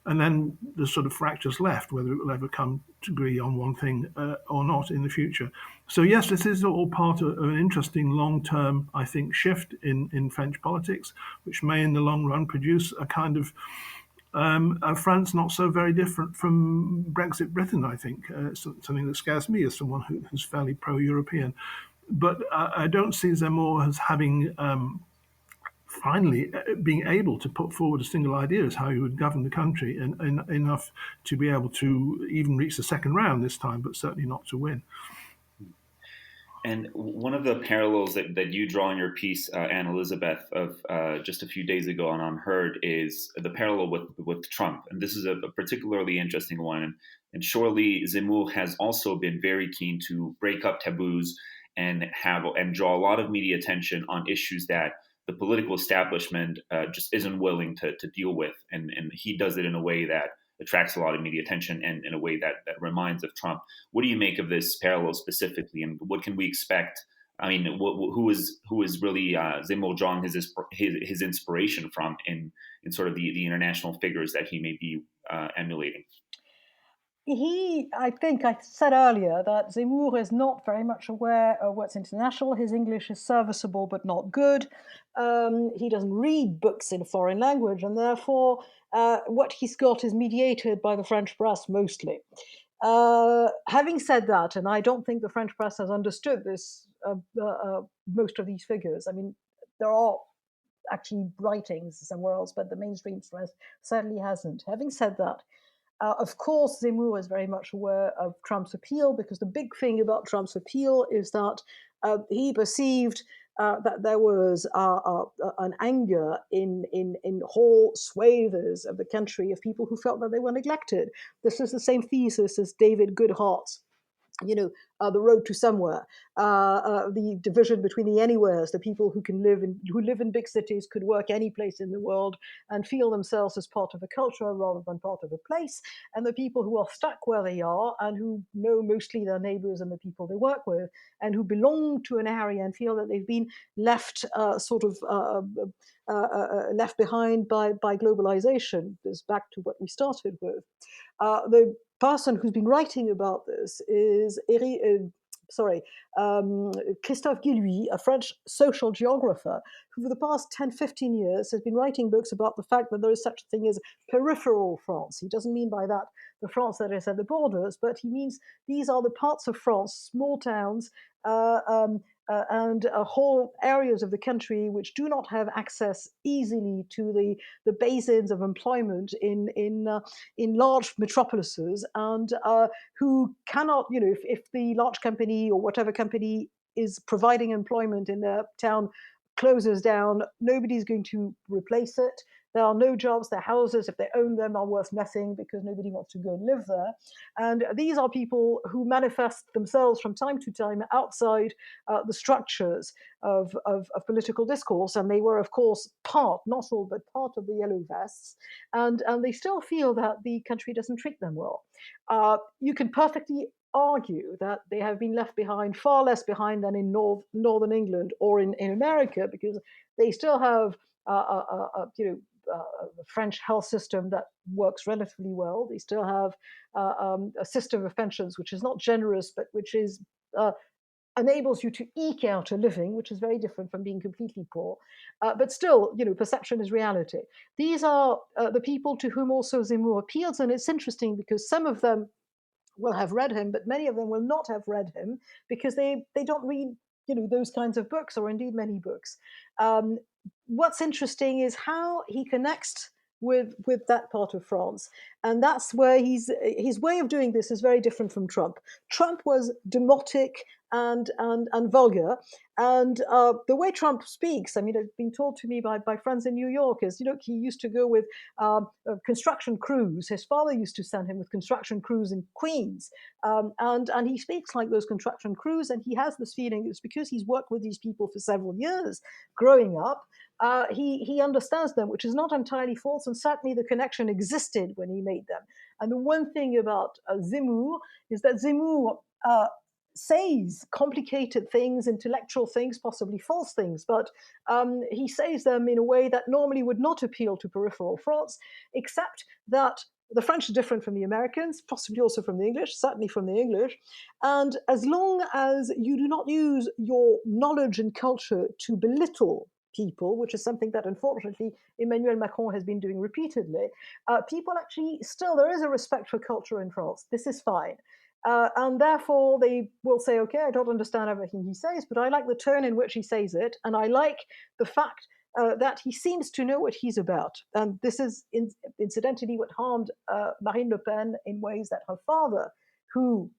And then the sort of fractures left, whether it will ever come to agree on one thing or not in the future. So yes, this is all part of an interesting long-term, I think, shift in French politics, which may in the long run produce a kind of a France not so very different from Brexit Britain, I think. Something that scares me as someone who's fairly pro-European. But I don't see Zemmour as having finally being able to put forward a single idea as how he would govern the country, and enough to be able to even reach the second round this time, but certainly not to win. And one of the parallels that you draw in your piece, Anne-Élisabeth, of just a few days ago on Unheard, is the parallel with Trump. And this is a particularly interesting one. And surely Zemmour has also been very keen to break up taboos and draw a lot of media attention on issues that the political establishment just isn't willing to deal with. And he does it in a way that attracts a lot of media attention and in a way that reminds of Trump. What do you make of this parallel specifically, and what can we expect? I mean, who is really Zemmour drawing his inspiration from in sort of the international figures that he may be emulating? I think I said earlier that Zemmour is not very much aware of what's international. His English is serviceable but not good. He doesn't read books in a foreign language, and therefore what he's got is mediated by the French press mostly. Having said that, and I don't think the French press has understood this, most of these figures. I mean, there are actually writings somewhere else, but the mainstream press certainly hasn't. Having said that, of course, Zemmour is very much aware of Trump's appeal, because the big thing about Trump's appeal is that he perceived that there was an anger in whole swathes of the country of people who felt that they were neglected. This is the same thesis as David Goodhart's, the road to somewhere, the division between the anywheres, the people who live in big cities, could work any place in the world and feel themselves as part of a culture rather than part of a place, and the people who are stuck where they are and who know mostly their neighbors and the people they work with, and who belong to an area and feel that they've been left left behind by globalization. This back to what we started with. The person who's been writing about this is Éric, Christophe Guilluy, a French social geographer, who for the past 10, 15 years has been writing books about the fact that there is such a thing as peripheral France. He doesn't mean by that the France that is at the borders, but he means these are the parts of France, small towns, and whole areas of the country which do not have access easily to the basins of employment in large metropolises, and who cannot, if the large company or whatever company is providing employment in their town closes down, nobody's going to replace it. There are no jobs. Their houses, if they own them, are worth nothing because nobody wants to go and live there. And these are people who manifest themselves from time to time outside the structures of political discourse. And they were, of course, part, not all, but part of the Yellow Vests. And they still feel that the country doesn't treat them well. You can perfectly argue that they have been left behind, far less behind than in northern England or in America, because they still have a French health system that works relatively well. They still have a system of pensions which is not generous, but which is enables you to eke out a living, which is very different from being completely poor. But still, perception is reality. These are the people to whom also Zemmour appeals, and it's interesting because some of them will have read him, but many of them will not have read him because they don't read those kinds of books, or indeed many books. What's interesting is how he connects with that part of France, and that's where his way of doing this is very different from Trump. Trump was demotic and vulgar, and the way Trump speaks, I mean, it's been told to me by friends in New York, is he used to go with construction crews. His father used to send him with construction crews in Queens, and he speaks like those construction crews, and he has this feeling it's because he's worked with these people for several years growing up. He understands them, which is not entirely false, and certainly the connection existed when he made them. And the one thing about Zemmour is that Zemmour says complicated things, intellectual things, possibly false things, but he says them in a way that normally would not appeal to peripheral France, except that the French are different from the Americans, possibly also from the English, certainly from the English. And as long as you do not use your knowledge and culture to belittle people, which is something that unfortunately Emmanuel Macron has been doing repeatedly, people actually still, there is a respect for culture in France. This is fine. And therefore they will say, okay, I don't understand everything he says, but I like the tone in which he says it, and I like the fact that he seems to know what he's about. And this is incidentally what harmed Marine Le Pen in ways that her father, who,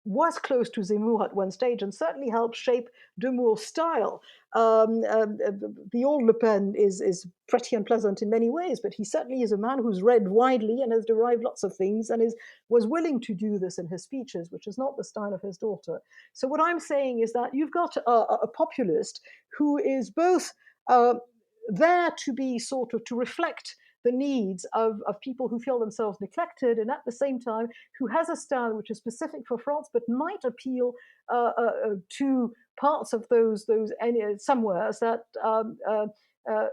was close to Zemmour at one stage and certainly helped shape Zemmour's style. The old Le Pen is pretty unpleasant in many ways, but he certainly is a man who's read widely and has derived lots of things and was willing to do this in his speeches, which is not the style of his daughter. So what I'm saying is that you've got a populist who is both there to be sort of to reflect the needs of people who feel themselves neglected, and at the same time who has a style which is specific for France but might appeal to parts of those somewheres that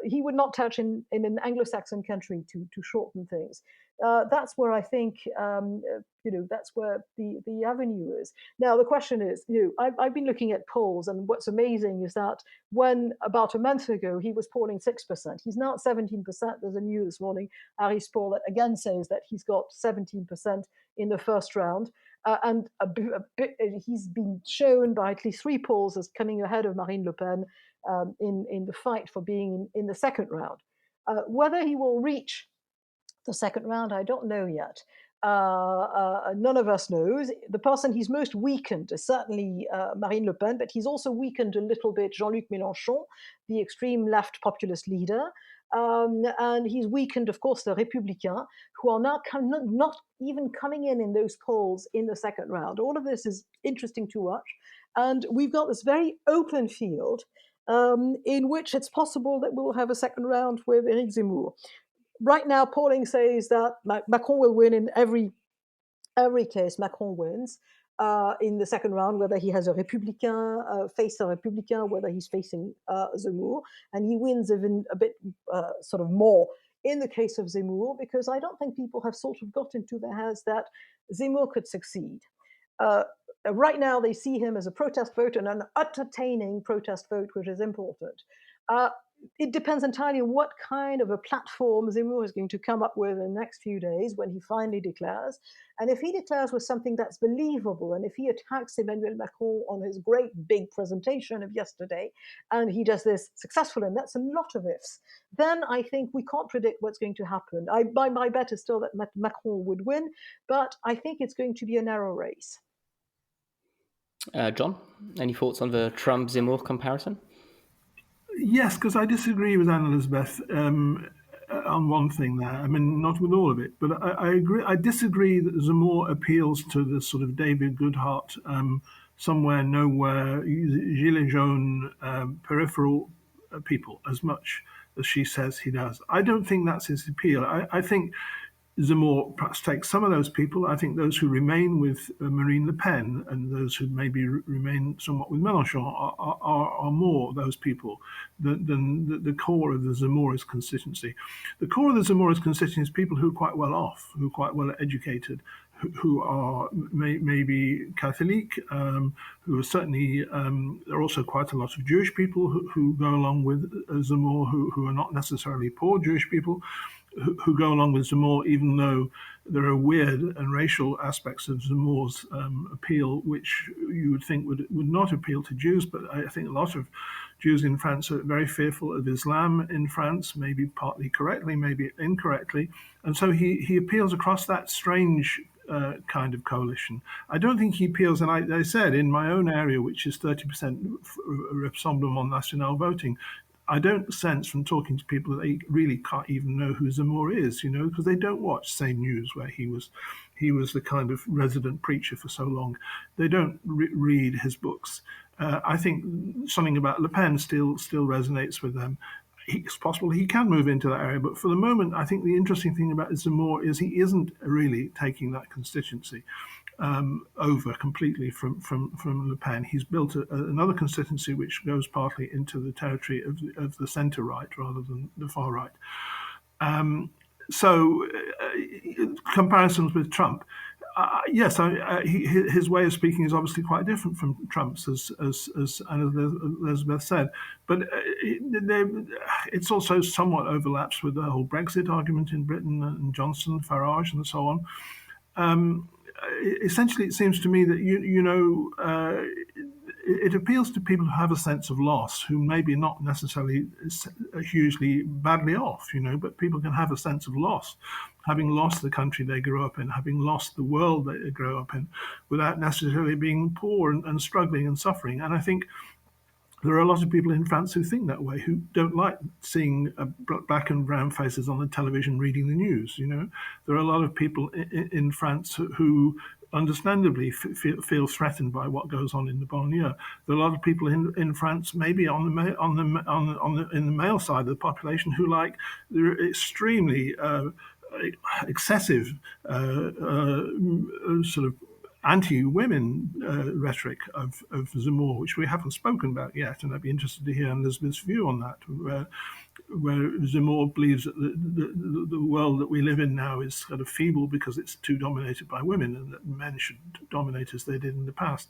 he would not touch in an Anglo-Saxon country to shorten things. That's where I think that's where the avenue is. Now the question is, I've been looking at polls, and what's amazing is that when about a month ago he was polling 6%, he's now at 17%. There's a new this morning, Harris poll that again says that he's got 17% in the first round, and he's been shown by at least 3 polls as coming ahead of Marine Le Pen in the fight for being in the second round. Whether he will reach the second round, I don't know yet. None of us knows. The person he's most weakened is certainly Marine Le Pen, but he's also weakened a little bit Jean-Luc Mélenchon, the extreme left populist leader. And he's weakened, of course, the Républicains, who are now not even coming in those polls in the second round. All of this is interesting to watch. And we've got this very open field in which it's possible that we'll have a second round with Éric Zemmour. Right now, polling says that Macron will win in every case. Macron wins in the second round, whether he has a Républicain face a Républicain, whether he's facing Zemmour, and he wins even a bit sort of more in the case of Zemmour, because I don't think people have sort of got into their heads that Zemmour could succeed. right now they see him as a protest vote and an entertaining protest vote, which is important. It depends entirely on what kind of a platform Zemmour is going to come up with in the next few days when he finally declares. And if he declares with something that's believable, and if he attacks Emmanuel Macron on his great big presentation of yesterday, and he does this successfully, and that's a lot of ifs, then I think we can't predict what's going to happen. My bet is still that Macron would win, but I think it's going to be a narrow race. John, any thoughts on the Trump-Zemmour comparison? Yes, because I disagree with Anne-Élisabeth on one thing there. I mean, not with all of it, but I agree. I disagree that Zemmour appeals to the sort of David Goodhart, somewhere, nowhere, Gilets jaunes, peripheral people as much as she says he does. I don't think that's his appeal. I think Zemmour perhaps takes some of those people. I think those who remain with Marine Le Pen and those who maybe remain somewhat with Mélenchon are more those people than the core of the Zemmourist constituency. The core of the Zemmourist constituency is people who are quite well off, who are quite well educated, who are maybe Catholic, who are certainly, there are also quite a lot of Jewish people who go along with Zemmour, who are not necessarily poor Jewish people, who go along with Zemmour, even though there are weird and racial aspects of Zemmour's appeal, which you would think would not appeal to Jews. But I think a lot of Jews in France are very fearful of Islam in France, maybe partly correctly, maybe incorrectly. And so he appeals across that strange kind of coalition. I don't think he appeals, and I said, in my own area, which is 30% Rassemblement National voting, I don't sense from talking to people that they really can't even know who Zemmour is, because they don't watch Sane News, where he was the kind of resident preacher for so long. They don't read his books. I think something about Le Pen still resonates with them. It's possible he can move into that area, but for the moment, I think the interesting thing about Zemmour is he isn't really taking that constituency over completely from Le Pen. He's built another constituency which goes partly into the territory of the centre right rather than the far right. So comparisons with Trump. Yes, his way of speaking is obviously quite different from Trump's, as Anne-Élisabeth said. But it's also somewhat overlaps with the whole Brexit argument in Britain and Johnson, Farage, and so on. Essentially, it seems to me that it appeals to people who have a sense of loss, who maybe not necessarily hugely badly off, but people can have a sense of loss, having lost the country they grew up in, having lost the world they grew up in, without necessarily being poor and struggling and suffering. And I think there are a lot of people in France who think that way, who don't like seeing black and brown faces on the television reading the news. There are a lot of people in France who understandably feel threatened by what goes on in the banlieue. There are a lot of people in France, maybe in the male side of the population, who like the extremely excessive sort of anti-women rhetoric of Zemmour, which we haven't spoken about yet, and I'd be interested to hear Elizabeth's view on that, where Zemmour believes that the world that we live in now is kind of feeble because it's too dominated by women, and that men should dominate as they did in the past.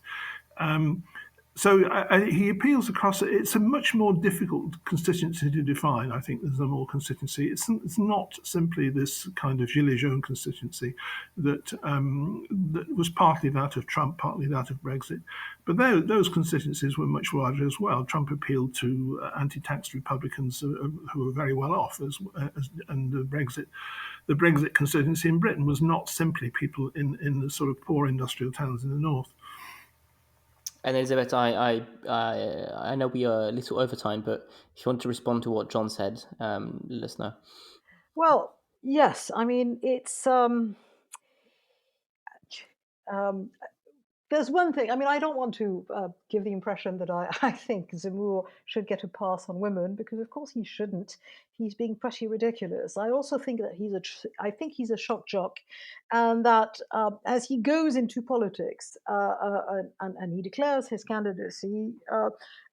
So he appeals across. It's a much more difficult constituency to define, I think, the Zemmour constituency. It's not simply this kind of Gilets jaunes constituency that was partly that of Trump, partly that of Brexit. But those constituencies were much larger as well. Trump appealed to anti-tax Republicans who were very well off, and the Brexit constituency in Britain was not simply people in the sort of poor industrial towns in the north. And Elizabeth, I know we are a little over time, but if you want to respond to what John said, let us know. Well, yes. I mean, it's there's one thing. I mean, I don't want to give the impression that I think Zemmour should get a pass on women, because of course he shouldn't. He's being pretty ridiculous. I also think that he's a shock jock, and that as he goes into politics and he declares his candidacy,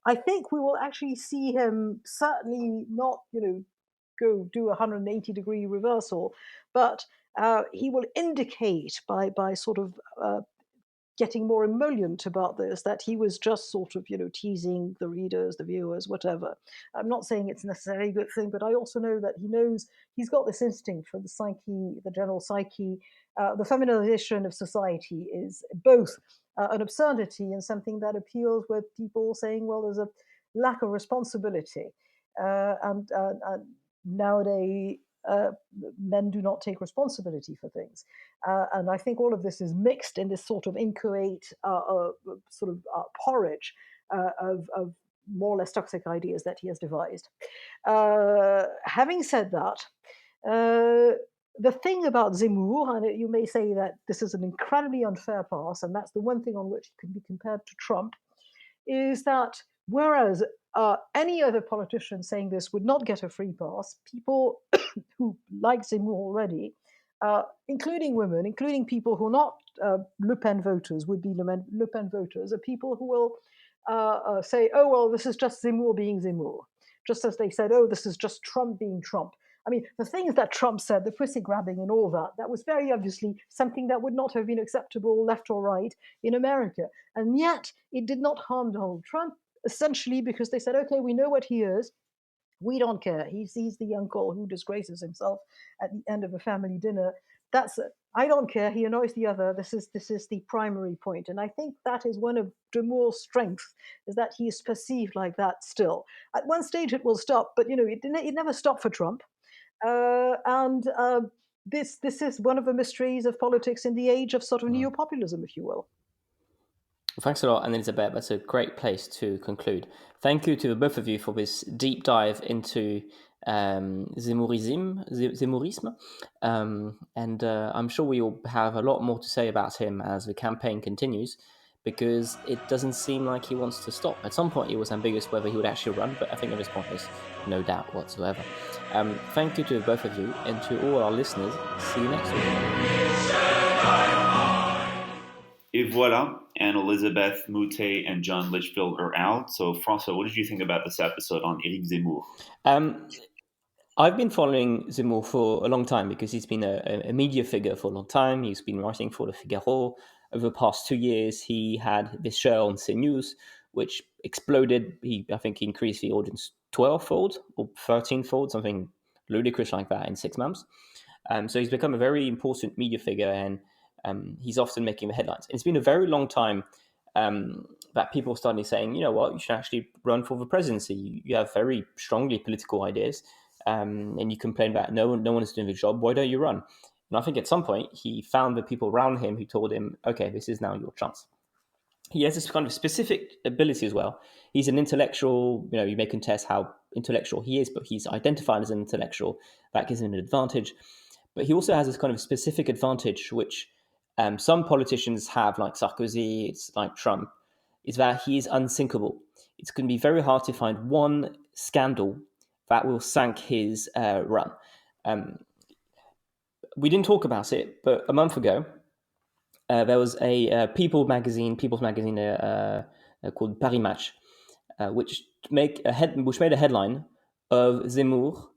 I think we will actually see him certainly not, go do a 180-degree reversal, but he will indicate by sort of getting more emollient about this, that he was just sort of, teasing the readers, the viewers, whatever. I'm not saying it's necessarily a good thing, but I also know that he's got this instinct for the psyche, the general psyche. The feminization of society is both an absurdity and something that appeals with people saying, well, there's a lack of responsibility. And nowadays, men do not take responsibility for things. And I think all of this is mixed in this sort of inchoate porridge of more or less toxic ideas that he has devised. Having said that, the thing about Zemmour, and you may say that this is an incredibly unfair pass, and that's the one thing on which it can be compared to Trump, is that whereas any other politician saying this would not get a free pass, people who like Zemmour already, including women, including people who are not Le Pen voters, would be Le Pen voters, are people who will say, oh, well, this is just Zemmour being Zemmour. Just as they said, oh, this is just Trump being Trump. I mean, the things that Trump said, the pussy grabbing and all that, that was very obviously something that would not have been acceptable left or right in America. And yet it did not harm Donald Trump, essentially because they said, okay, we know what he is. We don't care. He's the uncle who disgraces himself at the end of a family dinner. That's it. I don't care. He annoys the other. This is the primary point. And I think that is one of Zemmour's strengths, is that he is perceived like that still. At one stage it will stop, but it never stopped for Trump. This is one of the mysteries of politics in the age of sort of neopopulism, if you will. Thanks a lot, Anne-Élisabeth. That's a great place to conclude. Thank you to both of you for this deep dive into Zemmourism, and I'm sure we'll have a lot more to say about him as the campaign continues, because it doesn't seem like he wants to stop. At some point, it was ambiguous whether he would actually run, but I think at this point, there's no doubt whatsoever. Thank you to both of you, and to all our listeners. See you next week. Et voilà, Anne-Élisabeth Moutet and John Lichfield are out. So, François, what did you think about this episode on Éric Zemmour? I've been following Zemmour for a long time because he's been a media figure for a long time. He's been writing for Le Figaro. Over the past 2 years, he had this show on CNews, which exploded. I think he increased the audience 12-fold or 13-fold, something ludicrous like that in 6 months. So he's become a very important media figure, and he's often making the headlines. And it's been a very long time that people started saying, you know what, you should actually run for the presidency. You have very strongly political ideas, and you complain that no one is doing the job. Why don't you run? And I think at some point he found the people around him who told him, okay, this is now your chance. He has this kind of specific ability as well. He's an intellectual. You may contest how intellectual he is, but he's identified as an intellectual. That gives him an advantage. But he also has this kind of specific advantage, which some politicians have, like Sarkozy, it's like Trump, is that he is unsinkable. It's going to be very hard to find one scandal that will sink his run. We didn't talk about it, but a month ago, there was a People's magazine called Paris Match, which made a headline of Zemmour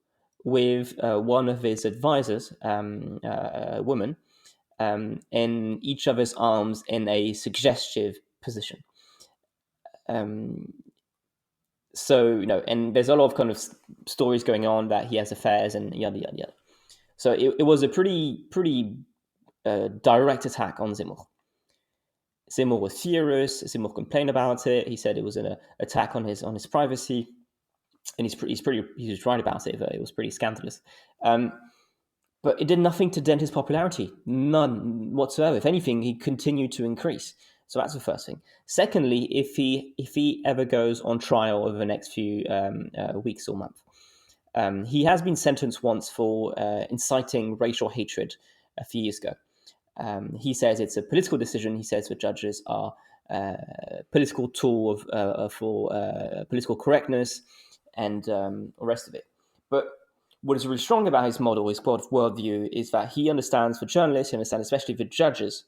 with one of his advisors, a woman, in each other's arms in a suggestive position. So, and there's a lot of kind of stories going on that he has affairs and yada, yada, yada. So it was a pretty direct attack on Zemmour. Zemmour was furious. Zemmour complained about it. He said it was an attack on his privacy, and he was right about it. It was pretty scandalous. But it did nothing to dent his popularity, none whatsoever. If anything, he continued to increase. So that's the first thing. Secondly, if he ever goes on trial over the next few weeks or month, he has been sentenced once for inciting racial hatred a few years ago. He says it's a political decision. He says the judges are a political tool for political correctness and the rest of it. But what is really strong about his model, his worldview, is that he understands the journalists, he understands especially the judges,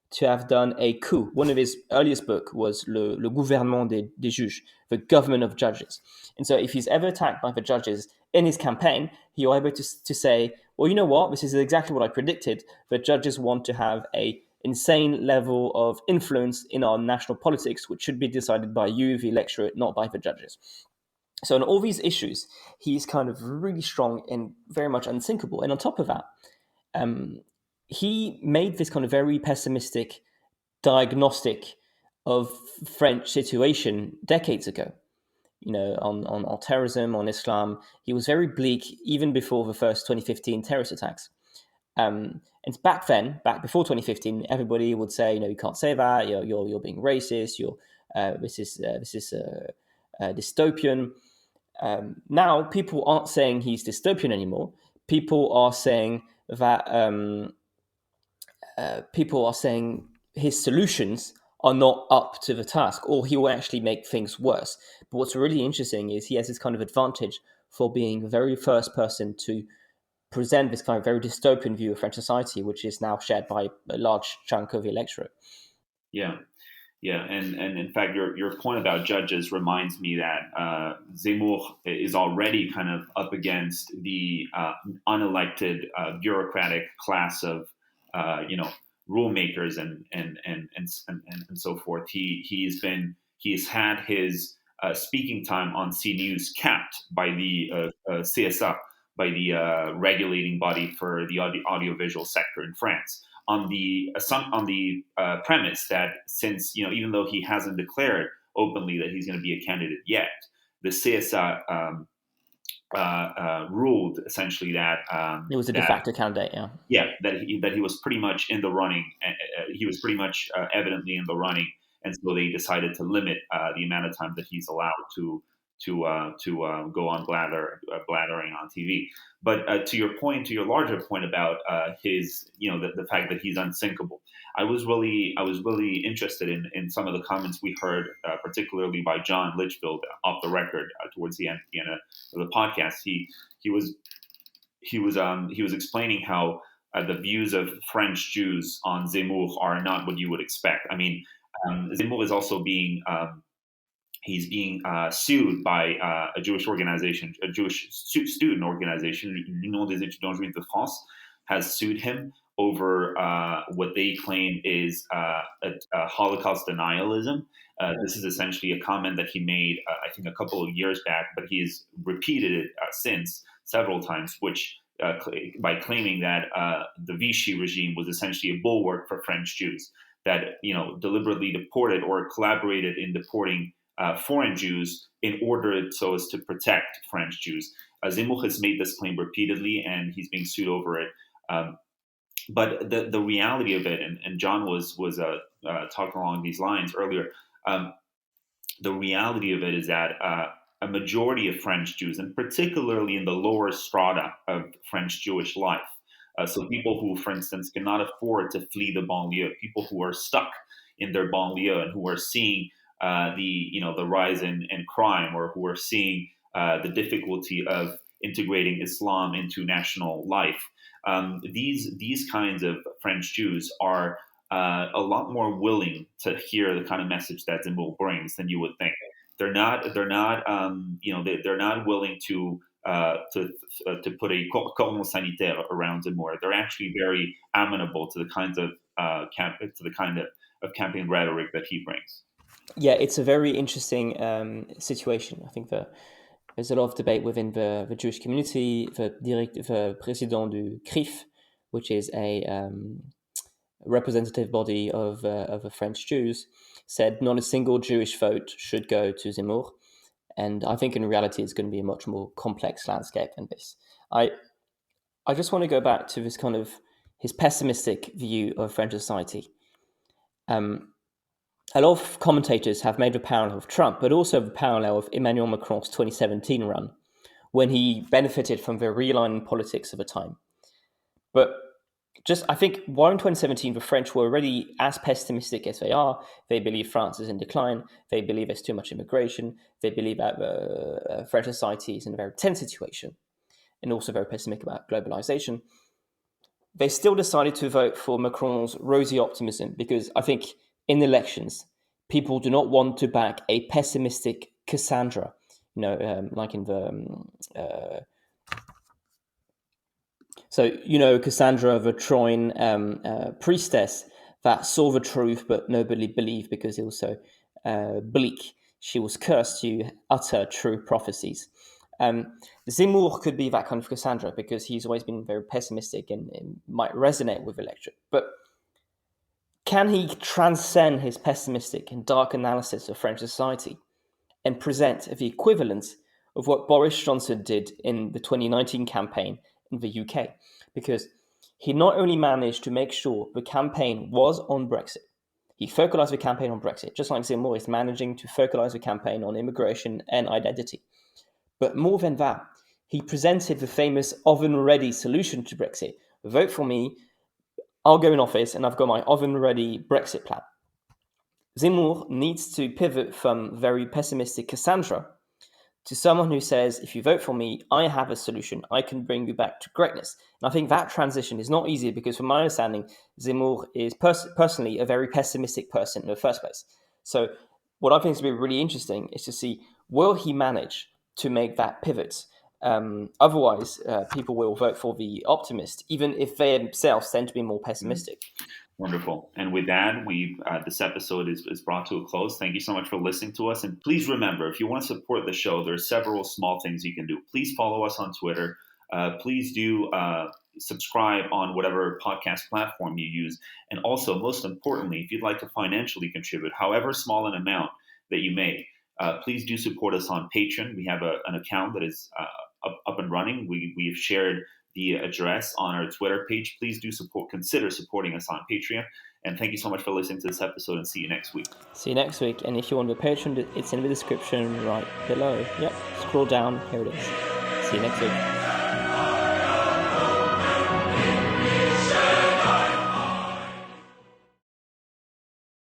to have done a coup. One of his earliest book was Le Gouvernement des Juges, the government of judges. And so if he's ever attacked by the judges in his campaign, he'll be able to say, well, you know what, this is exactly what I predicted. The judges want to have a insane level of influence in our national politics, which should be decided by you, the electorate, not by the judges. So on all these issues, he's kind of really strong and very much unsinkable. And on top of that, he made this kind of very pessimistic diagnostic of French situation decades ago. On terrorism, on Islam. He was very bleak even before the first 2015 terrorist attacks. And back before 2015, everybody would say, you can't say that. You're being racist. This is dystopian. Now people aren't saying he's dystopian anymore. People are saying that his solutions are not up to the task, or he will actually make things worse. But what's really interesting is he has this kind of advantage for being the very first person to present this kind of very dystopian view of French society, which is now shared by a large chunk of the electorate. Yeah. And in fact, your point about judges reminds me that Zemmour is already kind of up against the unelected bureaucratic class of rule makers and so forth. He's had his speaking time on CNews capped by the CSA, by the regulating body for the audiovisual sector in France, on the premise that since even though he hasn't declared openly that he's going to be a candidate yet, the CSA ruled essentially that he was a de facto candidate. That he was pretty much in the running. He was pretty much evidently in the running, and so they decided to limit the amount of time that he's allowed to go on blathering on TV. But to your larger point about his, the fact that he's unsinkable, I was really interested in some of the comments we heard, particularly by John Lichfield off the record towards the end of the podcast. He was explaining how the views of French Jews on Zemmour are not what you would expect. I mean, Zemmour is also being he's being sued by a Jewish organization, a Jewish student organization, L'Union des étudiants juifs de France, has sued him over what they claim is a Holocaust denialism. This is essentially a comment that he made, I think, a couple of years back, but he has repeated it since several times, which by claiming that the Vichy regime was essentially a bulwark for French Jews, that deliberately deported or collaborated in deporting foreign Jews in order so as to protect French Jews. Zemmour has made this claim repeatedly, and he's being sued over it. But the reality of it, and John was talking along these lines earlier, the reality of it is that a majority of French Jews, and particularly in the lower strata of French Jewish life, so people who, for instance, cannot afford to flee the banlieue, people who are stuck in their banlieue and who are seeing the rise in crime, or who are seeing the difficulty of integrating Islam into national life. These kinds of French Jews are a lot more willing to hear the kind of message that Zemmour brings than you would think. They're not willing to put a cordon sanitaire around Zemmour. They're actually very amenable to the kinds of campaign rhetoric that he brings. Yeah, it's a very interesting situation. I think there's a lot of debate within the Jewish community. The president du CRIF, which is a representative body of the French Jews, said not a single Jewish vote should go to Zemmour. And I think in reality, it's going to be a much more complex landscape than this. I just want to go back to this kind of his pessimistic view of French society. A lot of commentators have made the parallel of Trump, but also the parallel of Emmanuel Macron's 2017 run, when he benefited from the realignment politics of the time. But I think while in 2017 the French were already as pessimistic as they are, they believe France is in decline, they believe there's too much immigration, they believe that French society is in a very tense situation, and also very pessimistic about globalization. They still decided to vote for Macron's rosy optimism, because I think in elections, people do not want to back a pessimistic Cassandra, like in the... Cassandra, the Troyan priestess, that saw the truth but nobody believed because it was so bleak. She was cursed to utter true prophecies. Zemmour could be that kind of Cassandra because he's always been very pessimistic and might resonate with the electorate. But can he transcend his pessimistic and dark analysis of French society and present the equivalent of what Boris Johnson did in the 2019 campaign in the UK? Because he not only managed to make sure the campaign was on Brexit, he focalized the campaign on Brexit, just like Zemmour is managing to focalize the campaign on immigration and identity. But more than that, he presented the famous oven-ready solution to Brexit. Vote for me, I'll go in office, and I've got my oven-ready Brexit plan. Zemmour needs to pivot from very pessimistic Cassandra to someone who says, if you vote for me, I have a solution. I can bring you back to greatness. And I think that transition is not easy because from my understanding, Zemmour is personally a very pessimistic person in the first place. So what I think is going to be really interesting is to see, will he manage to make that pivot? Otherwise, people will vote for the optimist, even if they themselves tend to be more pessimistic. Wonderful. And with that, this episode is brought to a close. Thank you so much for listening to us. And please remember, if you want to support the show, there are several small things you can do. Please follow us on Twitter. Please do subscribe on whatever podcast platform you use. And also, most importantly, if you'd like to financially contribute, however small an amount that you make, please do support us on Patreon. We have an account that is up and running. We have shared the address on our Twitter page. Please do consider supporting us on Patreon. And thank you so much for listening to this episode, and see you next week. See you next week. And if you want the Patreon, it's in the description right below. Yep, scroll down, here it is. See you next week.